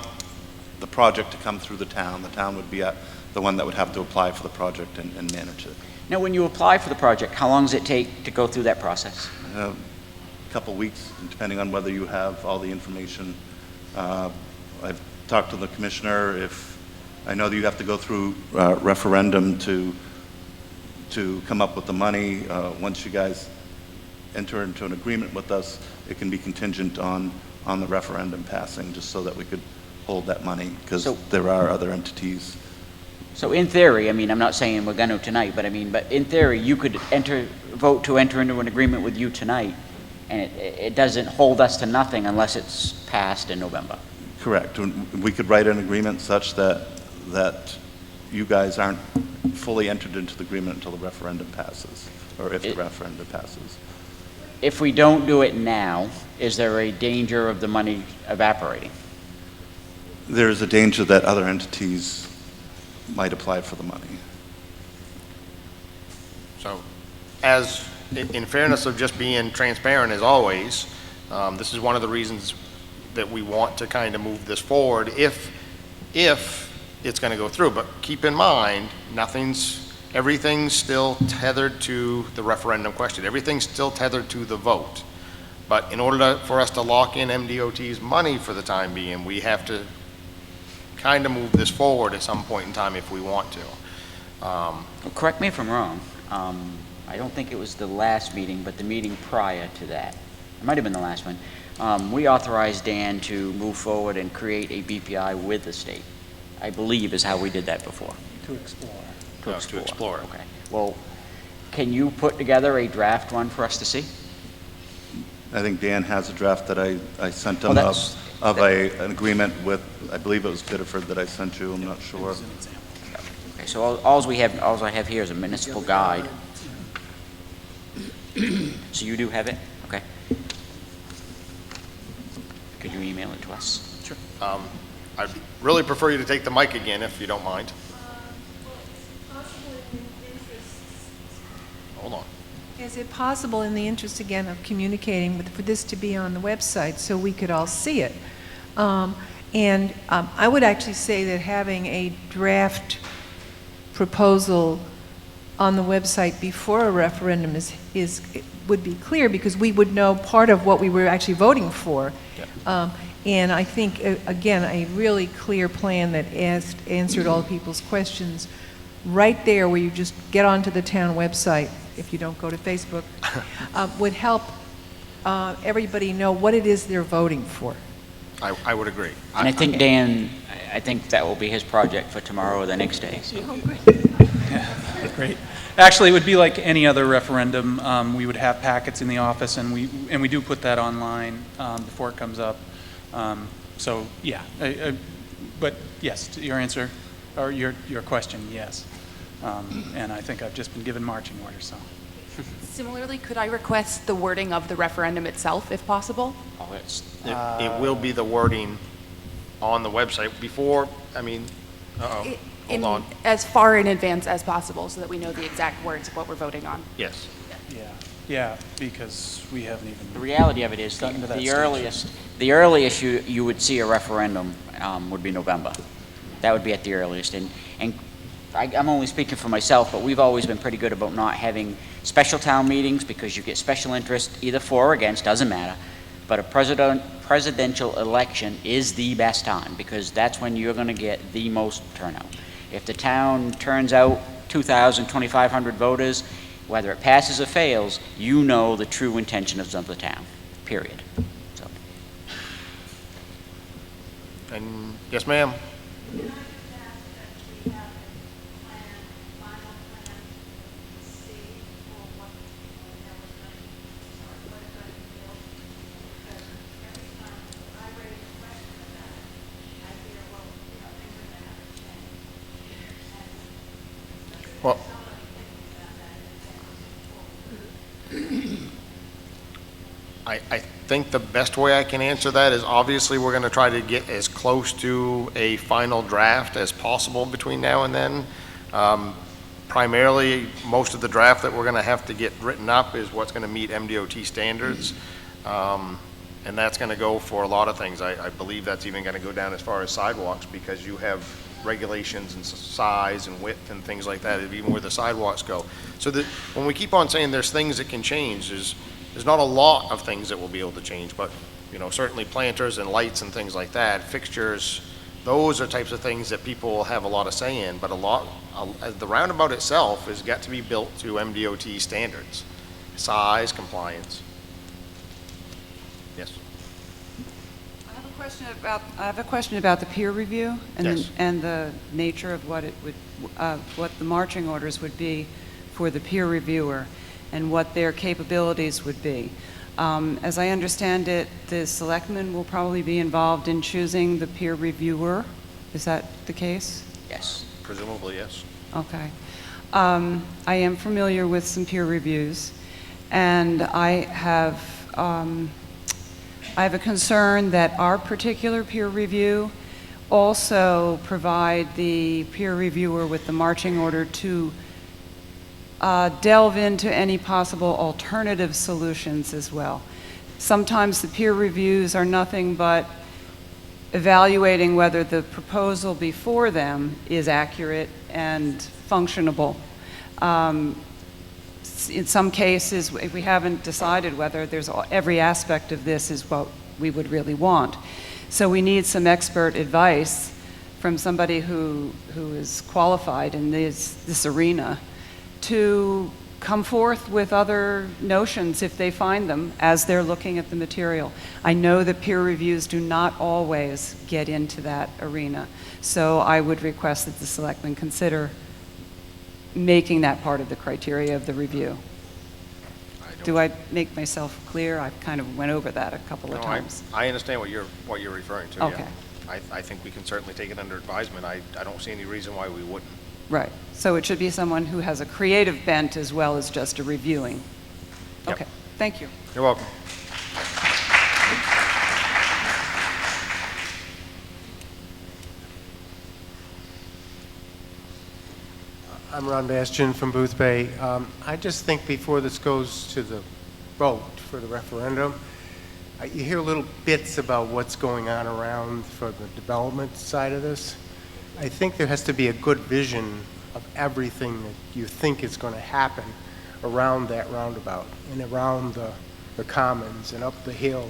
the project to come through the town. The town would be the one that would have to apply for the project and manage it. Now, when you apply for the project, how long does it take to go through that process? A couple weeks, depending on whether you have all the information. I've talked to the commissioner. I know that you have to go through referendum to come up with the money. Once you guys enter into an agreement with us, it can be contingent on the referendum passing, just so that we could hold that money, because there are other entities. So in theory, I mean, I'm not saying we're going to tonight, but in theory, you could vote to enter into an agreement with you tonight, and it doesn't hold us to nothing unless it's passed in November. Correct. We could write an agreement such that you guys aren't fully entered into the agreement until the referendum passes, or if the referendum passes. If we don't do it now, is there a danger of the money evaporating? There's a danger that other entities might apply for the money. So, in fairness of just being transparent as always, this is one of the reasons that we want to kind of move this forward if it's going to go through. But keep in mind, everything's still tethered to the referendum question. Everything's still tethered to the vote. But in order for us to lock in MDOT's money for the time being, we have to kind of move this forward at some point in time if we want to. Well, correct me if I'm wrong. I don't think it was the last meeting, but the meeting prior to that. It might have been the last one. We authorized Dan to move forward and create a BPI with the state. I believe is how we did that before. To explore. To explore. Okay. Well, can you put together a draft one for us to see? I think Dan has a draft that I sent him of an agreement with, I believe it was Biddeford that I sent you, I'm not sure. Okay, so all I have here is a municipal guide. So you do have it? Okay. Could you email it to us? Sure. I'd really prefer you to take the mic again, if you don't mind. Hold on. Is it possible, in the interest again of communicating, for this to be on the website so we could all see it? I would actually say that having a draft proposal on the website before a referendum would be clear, because we would know part of what we were actually voting for. Yeah. And I think, again, a really clear plan that answered all people's questions right there, where you just get onto the town website, if you don't go to Facebook, would help everybody know what it is they're voting for. I would agree. And I think Dan, I think that will be his project for tomorrow or the next day. So. Oh, great. Yeah, great. Actually, it would be like any other referendum. We would have packets in the office, and we do put that online before it comes up. So yeah, but yes, to your answer, or your question, yes. And I think I've just been given marching orders, so. Similarly, could I request the wording of the referendum itself, if possible? It will be the wording on the website. Before, Hold on. As far in advance as possible so that we know the exact words of what we're voting on. Yes. Yeah, because we haven't even. The reality of it is, gotten to that the stage. earliest you would see a referendum would be November. That would be at the earliest. And I'm only speaking for myself, but we've always been pretty good about not having special town meetings because you get special interest either for or against, doesn't matter. But a presidential election is the best time because that's when you're going to get the most turnout. If the town turns out 2,000, 2,500 voters, whether it passes or fails, you know the true intentions of the town, period. So. And, yes, ma'am? Well, I think the best way I can answer that is obviously we're going to try to get as close to a final draft as possible between now and then. Primarily, most of the draft that we're going to have to get written up is what's going to meet MDOT standards. And that's going to go for a lot of things. I believe that's even going to go down as far as sidewalks because you have regulations and size and width and things like that, even where the sidewalks go. So that when we keep on saying there's things that can change, there's not a lot of things that will be able to change, but certainly planters and lights and things like that, fixtures, those are types of things that people will have a lot of say in, but the roundabout itself has got to be built to MDOT standards, size, compliance. Yes. I have a question about the peer review and, Yes. and the nature of what what the marching orders would be for the peer reviewer and what their capabilities would be. As I understand it, the selectmen will probably be involved in choosing the peer reviewer. Is that the case? Yes. Presumably, yes. Okay. I am familiar with some peer reviews, and I have a concern that our particular peer review also provide the peer reviewer with the marching order to delve into any possible alternative solutions as well. Sometimes the peer reviews are nothing but evaluating whether the proposal before them is accurate and functionable. In some cases, we haven't decided whether every aspect of this is what we would really want. So we need some expert advice from somebody who is qualified in this arena to come forth with other notions if they find them as they're looking at the material. I know that peer reviews do not always get into that arena, so I would request that the selectmen consider making that part of the criteria of the review. Do I make myself clear? I kind of went over that a couple of times. I understand what you're referring to. Okay. Yeah. I think we can certainly take it under advisement. I don't see any reason why we wouldn't. Right. So it should be someone who has a creative bent as well as just a reviewing. Yep. Okay. Thank you. You're welcome. I'm Ron Bastian from Boothbay. I just think before this goes to the vote for the referendum, you hear little bits about what's going on around for the development side of this. I think there has to be a good vision of everything that you think is going to happen around that roundabout and around the commons and up the hill.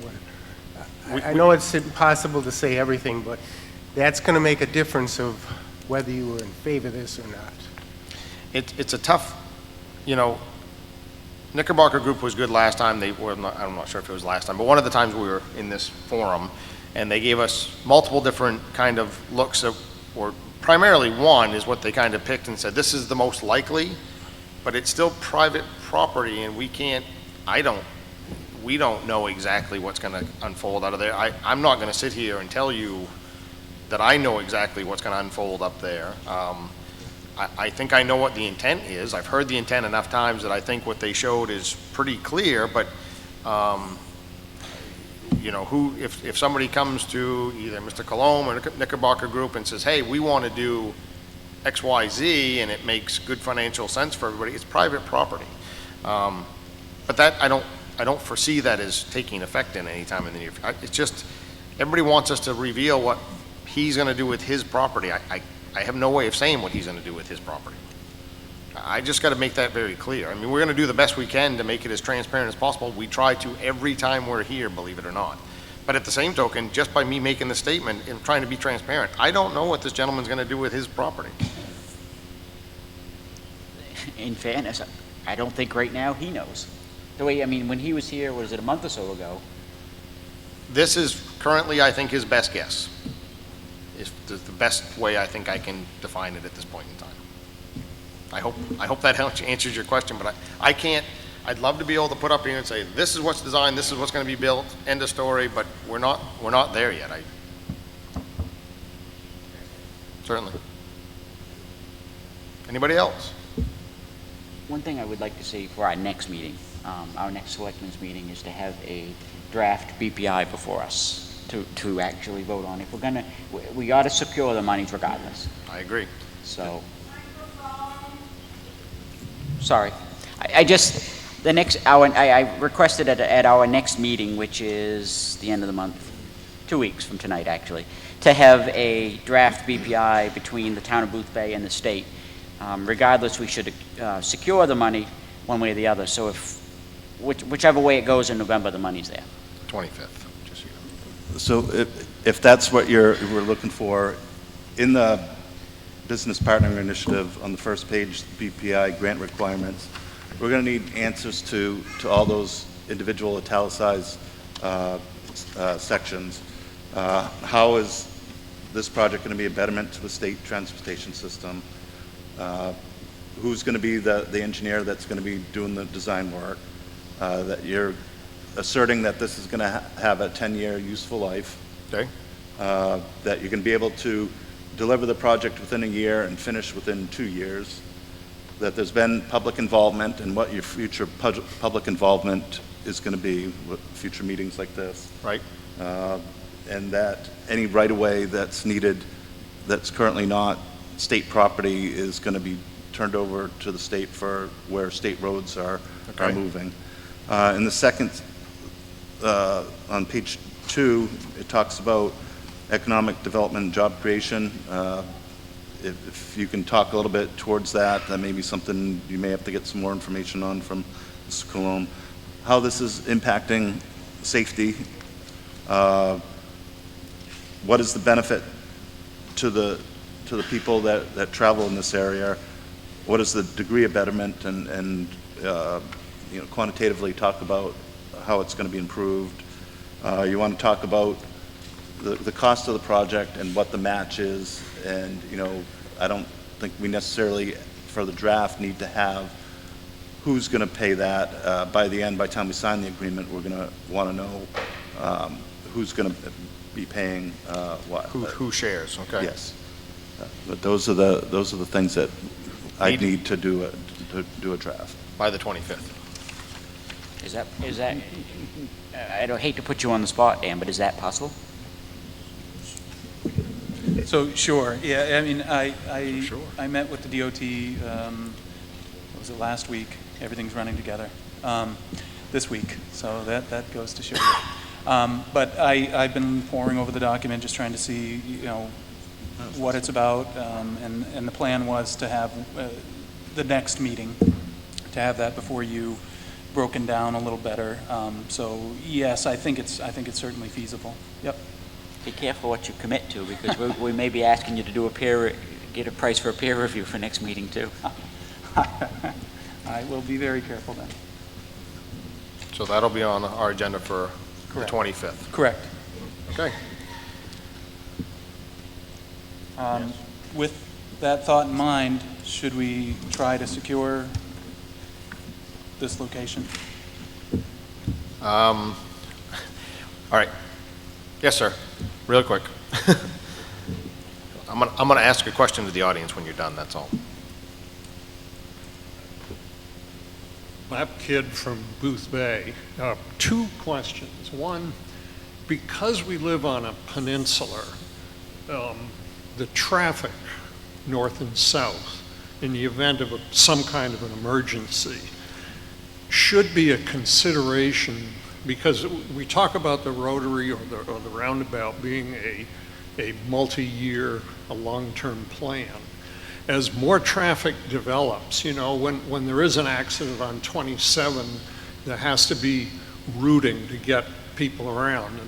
And I know it's impossible to say everything, but that's going to make a difference of whether you were in favor of this or not. It's a tough, Knickerbocker Group was good last time. I'm not sure if it was last time, but one of the times we were in this forum, and they gave us multiple different kind of looks at, or primarily one is what they kind of picked and said, this is the most likely, but it's still private property, and we don't know exactly what's going to unfold out of there. I'm not going to sit here and tell you that I know exactly what's going to unfold up there. I think I know what the intent is. I've heard the intent enough times that I think what they showed is pretty clear, but you know, if somebody comes to either Mr. Colomb or Knickerbocker Group and says, hey, we want to do X, Y, Z, and it makes good financial sense for everybody, it's private property. But that, I don't foresee that as taking effect in any time in the near future. It's just, everybody wants us to reveal what he's going to do with his property. I have no way of saying what he's going to do with his property. I just got to make that very clear. I mean, we're going to do the best we can to make it as transparent as possible. We try to every time we're here, believe it or not. But at the same token, just by me making the statement and trying to be transparent, I don't know what this gentleman's going to do with his property. In fairness, I don't think right now he knows. The way, I mean, when he was here, was it a month or so ago? This is currently, I think, his best guess. Is the best way I think I can define it at this point in time. I hope that answers your question, but I can't. I'd love to be able to put up here and say, this is what's designed, this is what's going to be built, end of story, but we're not there yet. Certainly. Anybody else? One thing I would like to see for our next meeting, our next selectmen's meeting, is to have a draft BPI before us to actually vote on. If we're gonna, we ought to secure the monies regardless. I agree. So, sorry. I just, the next, I requested at our next meeting, which is the end of the month, 2 weeks from tonight actually, to have a draft BPI between the town of Boothbay and the state. Regardless, we should secure the money one way or the other. So if, whichever way it goes in November, the money's there. 25th. So if that's what we're looking for, in the Business Partnering Initiative, on the first page, BPI grant requirements, we're going to need answers to all those individual italicized sections. How is this project going to be a betterment to the state transportation system? Who's going to be the engineer that's going to be doing the design work? That you're asserting that this is going to have a 10-year useful life. Okay. That you're going to be able to deliver the project within a year and finish within 2 years. That there's been public involvement and what your future public involvement is going to be with future meetings like this. Right. And that any right-of-way that's needed that's currently not state property is going to be turned over to the state for where state roads are moving. In the second, on page 2, it talks about economic development and job creation. If you can talk a little bit towards that, that may be something you may have to get some more information on from Mr. Colomb. How this is impacting safety. What is the benefit to the people that travel in this area? What is the degree of betterment, and you know, quantitatively talk about how it's going to be improved. You want to talk about the cost of the project and what the match is, and you know, I don't think we necessarily for the draft need to have who's going to pay that. By the end, by the time we sign the agreement, we're going to want to know who's going to be paying what. Who shares? Okay. Yes. But those are the things that I need to do a draft by the 25th. Is that? I don't hate to put you on the spot, Dan, but is that possible? So sure, yeah. I mean, I met with the DOT. What was it, last week? Everything's running together. This week, so that goes to show you. But I've been poring over the document, just trying to see, you know, what it's about, and the plan was to have the next meeting, to have that before you, broken down a little better. So yes, I think it's certainly feasible. Yep. Be careful what you commit to, because we may be asking you to do get a price for a peer review for next meeting too. I will be very careful then. So that'll be on our agenda for Correct. the 25th. Correct. Okay. With that thought in mind, should we try to secure this location? All right. Yes, sir. Real quick. I'm gonna ask a question to the audience when you're done. That's all. Lap Kid from Boothbay. 2 questions. One, because we live on a peninsula, the traffic north and south, in the event of some kind of an emergency, should be a consideration, because we talk about the rotary or the roundabout being a multi-year, a long-term plan. As more traffic develops, you know, when there is an accident on 27, there has to be routing to get people around.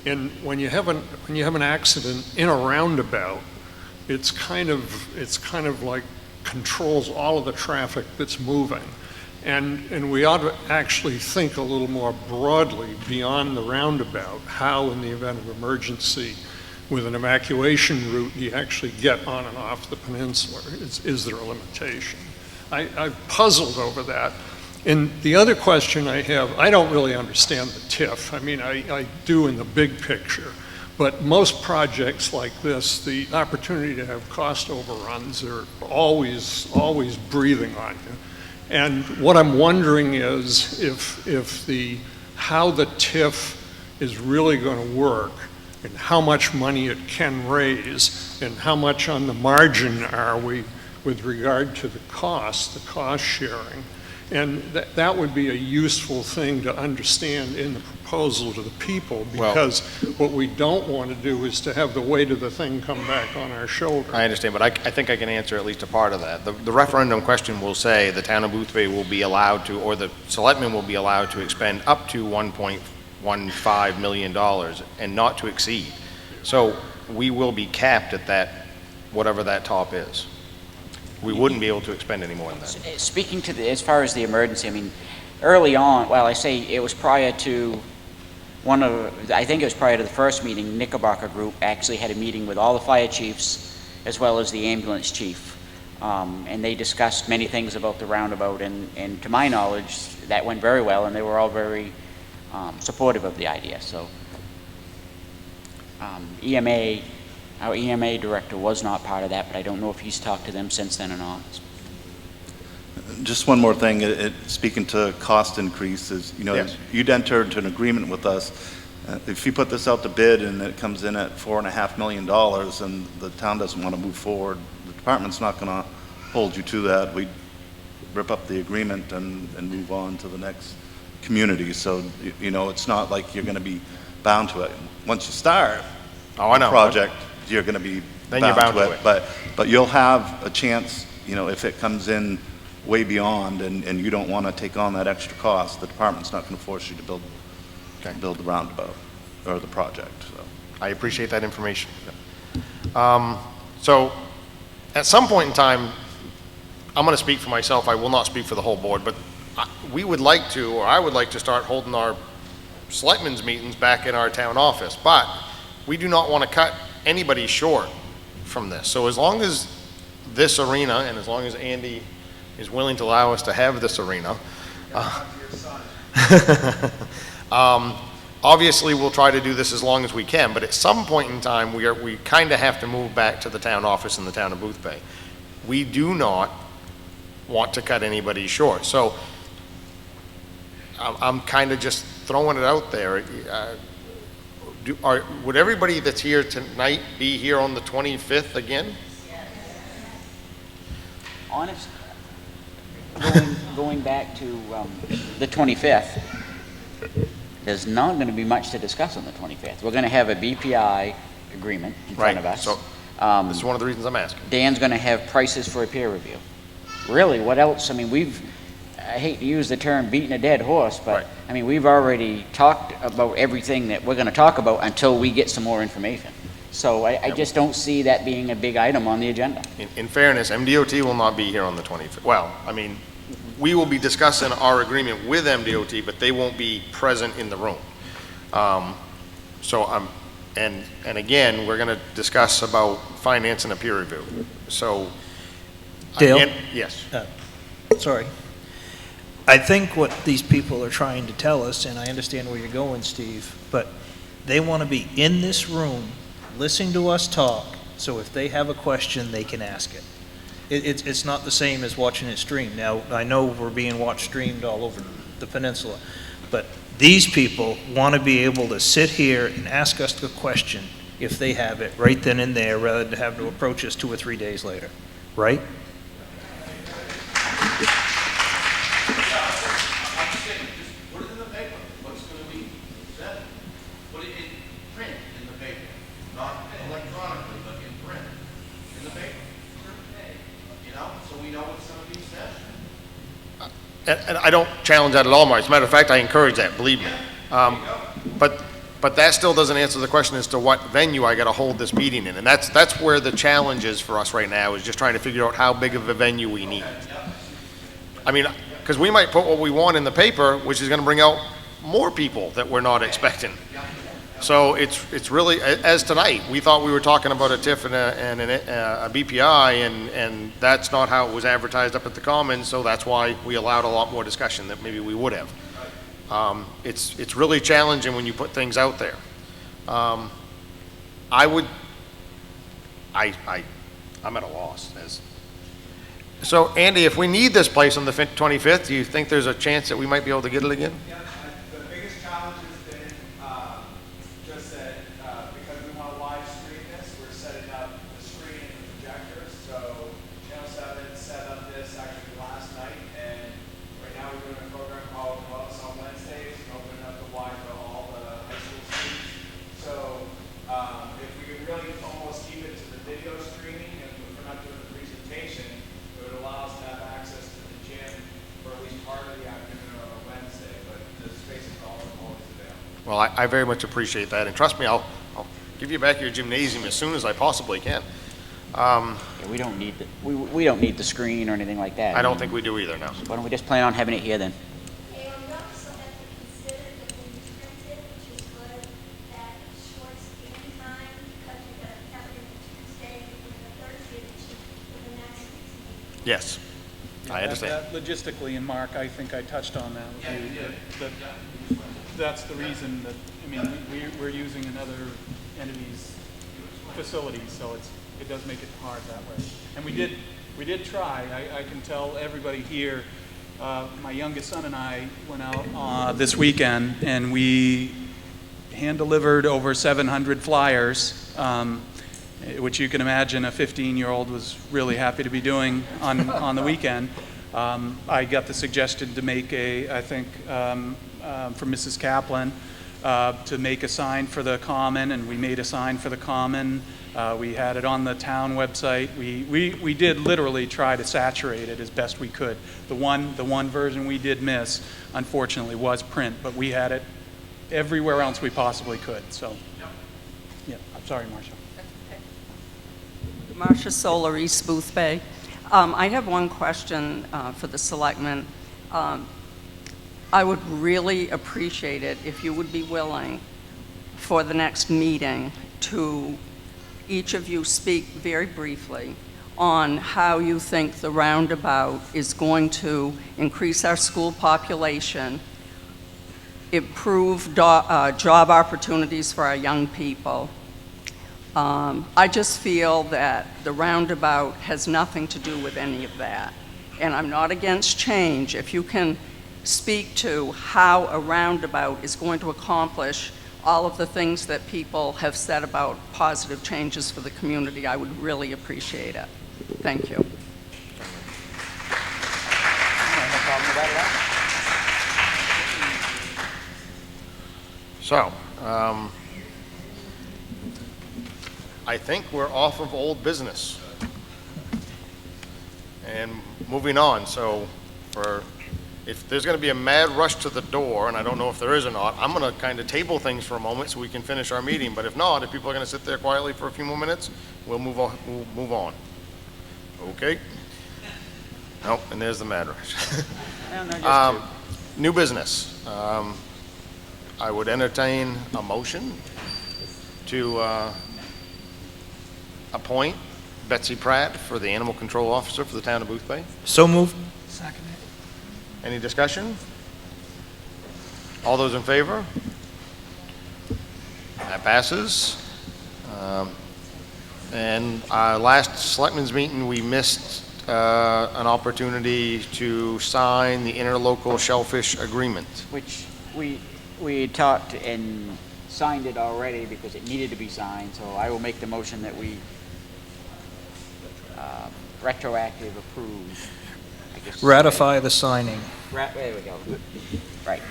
And when you have an accident in a roundabout, it's kind of like controls all of the traffic that's moving. And we ought to actually think a little more broadly beyond the roundabout, how in the event of emergency with an evacuation route you actually get on and off the peninsula. Is there a limitation? I've puzzled over that. And the other question I have, I don't really understand the TIF. I mean, I do in the big picture, but most projects like this, the opportunity to have cost overruns are always breathing on you. And what I'm wondering is how the TIF is really going to work, and how much money it can raise, and how much on the margin are we with regard to the cost sharing. And that would be a useful thing to understand in the proposal to the people, because what we don't want to do is to have the weight of the thing come back on our shoulder. I understand, but I think I can answer at least a part of that. The referendum question will say the town of Boothbay will be allowed to, or the selectmen will be allowed to expend up to $1.15 million and not to exceed. So we will be capped at that, whatever that top is. We wouldn't be able to expend any more than that. Speaking to as far as the emergency, I mean, early on, well, I say it was prior to I think it was prior to the first meeting, Knickerbocker Group actually had a meeting with all the fire chiefs as well as the ambulance chief. And they discussed many things about the roundabout, and to my knowledge, that went very well, and they were all very supportive of the idea. So our EMA director was not part of that, but I don't know if he's talked to them since then or not. Just one more thing, speaking to cost increases, you know, Yes. you'd enter into an agreement with us. If you put this out to bid and it comes in at $4.5 million and the town doesn't want to move forward, the department's not going to hold you to that. We'd rip up the agreement and move on to the next community. So, you know, it's not like you're going to be bound to it. Once you start the project, you're going to be bound to it. But you'll have a chance, you know, if it comes in way beyond and you don't want to take on that extra cost, the department's not going to force you to build the roundabout or the project. So I appreciate that information. So at some point in time, I'm going to speak for myself. I will not speak for the whole board, but we would like to, or I would like to start holding our selectmen's meetings back in our town office, but we do not want to cut anybody short from this. So as long as this arena, and as long as Andy is willing to allow us to have this arena, obviously we'll try to do this as long as we can, but at some point in time we kind of have to move back to the town office in the town of Boothbay. We do not want to cut anybody short. So I'm kind of just throwing it out there. Would everybody that's here tonight be here on the 25th again? Honest, going back to the 25th, there's not going to be much to discuss on the 25th. We're going to have a BPI agreement in front of us. So this is one of the reasons I'm asking. Dan's going to have prices for a peer review. Really, what else? I mean, I hate to use the term beating a dead horse, but I mean, we've already talked about everything that we're going to talk about until we get some more information. So I just don't see that being a big item on the agenda. In fairness, MDOT will not be here on the 25th. Well, I mean, we will be discussing our agreement with MDOT, but they won't be present in the room. And again, we're going to discuss about financing a peer review. So, Dale? again, yes. Sorry. I think what these people are trying to tell us, and I understand where you're going, Steve, but they want to be in this room listening to us talk, so if they have a question, they can ask it. It's not the same as watching it streamed. Now, I know we're being watched streamed all over the peninsula, But these people want to be able to sit here and ask us the question if they have it right then and there, rather than have to approach us 2 or 3 days later, right? Put it in the paper, what's going to be said. Put it in print in the paper, not electronically, but in print in the paper. You know, so we know what's going to be said. And I don't challenge that at all, Mark. As a matter of fact, I encourage that, believe me. But that still doesn't answer the question as to what venue I got to hold this meeting in. And that's where the challenge is for us right now, is just trying to figure out how big of a venue we need. I mean, because we might put what we want in the paper, which is going to bring out more people that we're not expecting. So it's really, as tonight, we thought we were talking about a TIF and a BPI, and that's not how it was advertised up at the Commons, so that's why we allowed a lot more discussion that maybe we would have. It's really challenging when you put things out there. I'm at a loss. So Andy, if we need this place on the 25th, do you think there's a chance that we might be able to get it again? Yeah, the biggest challenge has been just that because we want to live stream this, we're setting up the screen and the projectors. So Channel 7 set up this actually last night, and right now we're doing a program called Gloves on Wednesdays, and opening up the wide for all the high school students. So if we could really almost keep it to the video streaming, and if we're not doing the presentation, it would allow us to have access to the gym for at least part of the afternoon on a Wednesday, but the space is always available. Well, I very much appreciate that, and trust me, I'll give you back your gymnasium as soon as I possibly can. Yeah, we don't need we don't need the screen or anything like that. I don't think we do either, no. So why don't we just plan on having it here then? Yes, I understand. That logistically, and Mark, I think I touched on that with you, that's the reason that, I mean, we're using another entity's facilities, so it does make it hard that way. And we did try. I can tell everybody here, my youngest son and I went out this weekend, and we hand-delivered over 700 flyers, which you can imagine a 15-year-old was really happy to be doing on the weekend. I got the suggestion to make I think from Mrs. Kaplan, to make a sign for the Common, and we made a sign for the Common. We had it on the town website. We did literally try to saturate it as best we could. The one version we did miss, unfortunately, was print, but we had it everywhere else we possibly could. So, yeah, I'm sorry, Marcia. Marcia Solar, East Boothbay. I have one question for the selectmen. I would really appreciate it if you would be willing for the next meeting to each of you speak very briefly on how you think the roundabout is going to increase our school population, improve job opportunities for our young people. I just feel that the roundabout has nothing to do with any of that. And I'm not against change. If you can speak to how a roundabout is going to accomplish all of the things that people have said about positive changes for the community, I would really appreciate it. Thank you. So, I think we're off of old business and moving on. So if there's going to be a mad rush to the door, and I don't know if there is or not, I'm going to kind of table things for a moment so we can finish our meeting. But if not, if people are going to sit there quietly for a few more minutes, we'll move on. Okay? Nope, and there's the mad rush. New business. I would entertain a motion to appoint Betsy Pratt for the Animal Control Officer for the town of Boothbay. So moved. Second. Any discussion? All those in favor? That passes. And our last selectmen's meeting, we missed an opportunity to sign the interlocal shellfish agreement. Which we talked and signed it already because it needed to be signed, so I will make the motion that we retroactive approve. I guess. Ratify the signing. There we go. Right.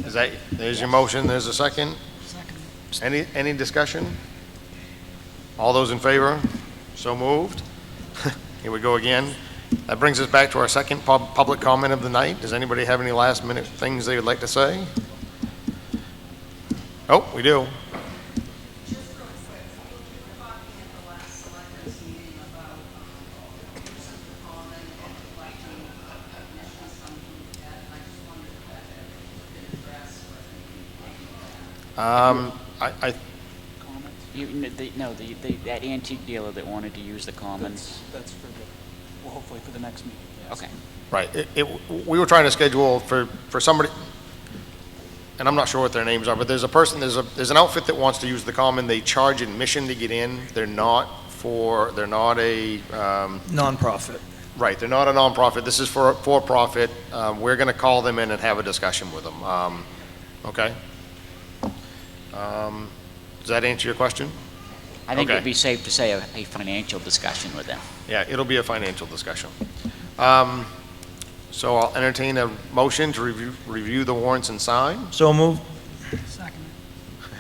Is that, there's your motion, there's a second? Second. Any discussion? All those in favor? So moved. Here we go again. That brings us back to our second public comment of the night. Does anybody have any last minute things they would like to say? Oh, we do. That antique dealer that wanted to use the commons. That's for the, well, hopefully for the next meeting. Yes. Okay. Right. We were trying to schedule for somebody, and I'm not sure what their names are, but there's a person, there's an outfit that wants to use the common. They charge admission to get in. They're not a Nonprofit. right. They're not a nonprofit. This is for profit. We're going to call them in and have a discussion with them. Okay. Does that answer your question? I think Okay. it'd be safe to say a financial discussion with them. Yeah, it'll be a financial discussion. So I'll entertain a motion to review the warrants and sign, So moved.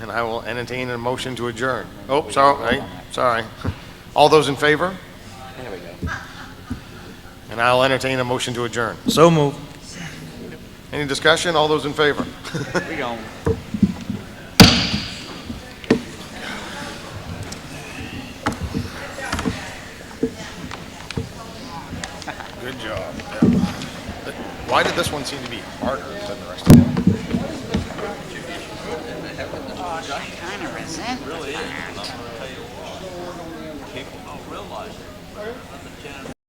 and I will entertain a motion to adjourn. Oh, sorry. All those in favor? There we go. And I'll entertain a motion to adjourn. So moved. Any discussion? All those in favor? We go. Good job. Yeah. Why did this one seem to be harder than the rest of them? I kind of resent Really is. I'm going to tell you what. People don't realize it.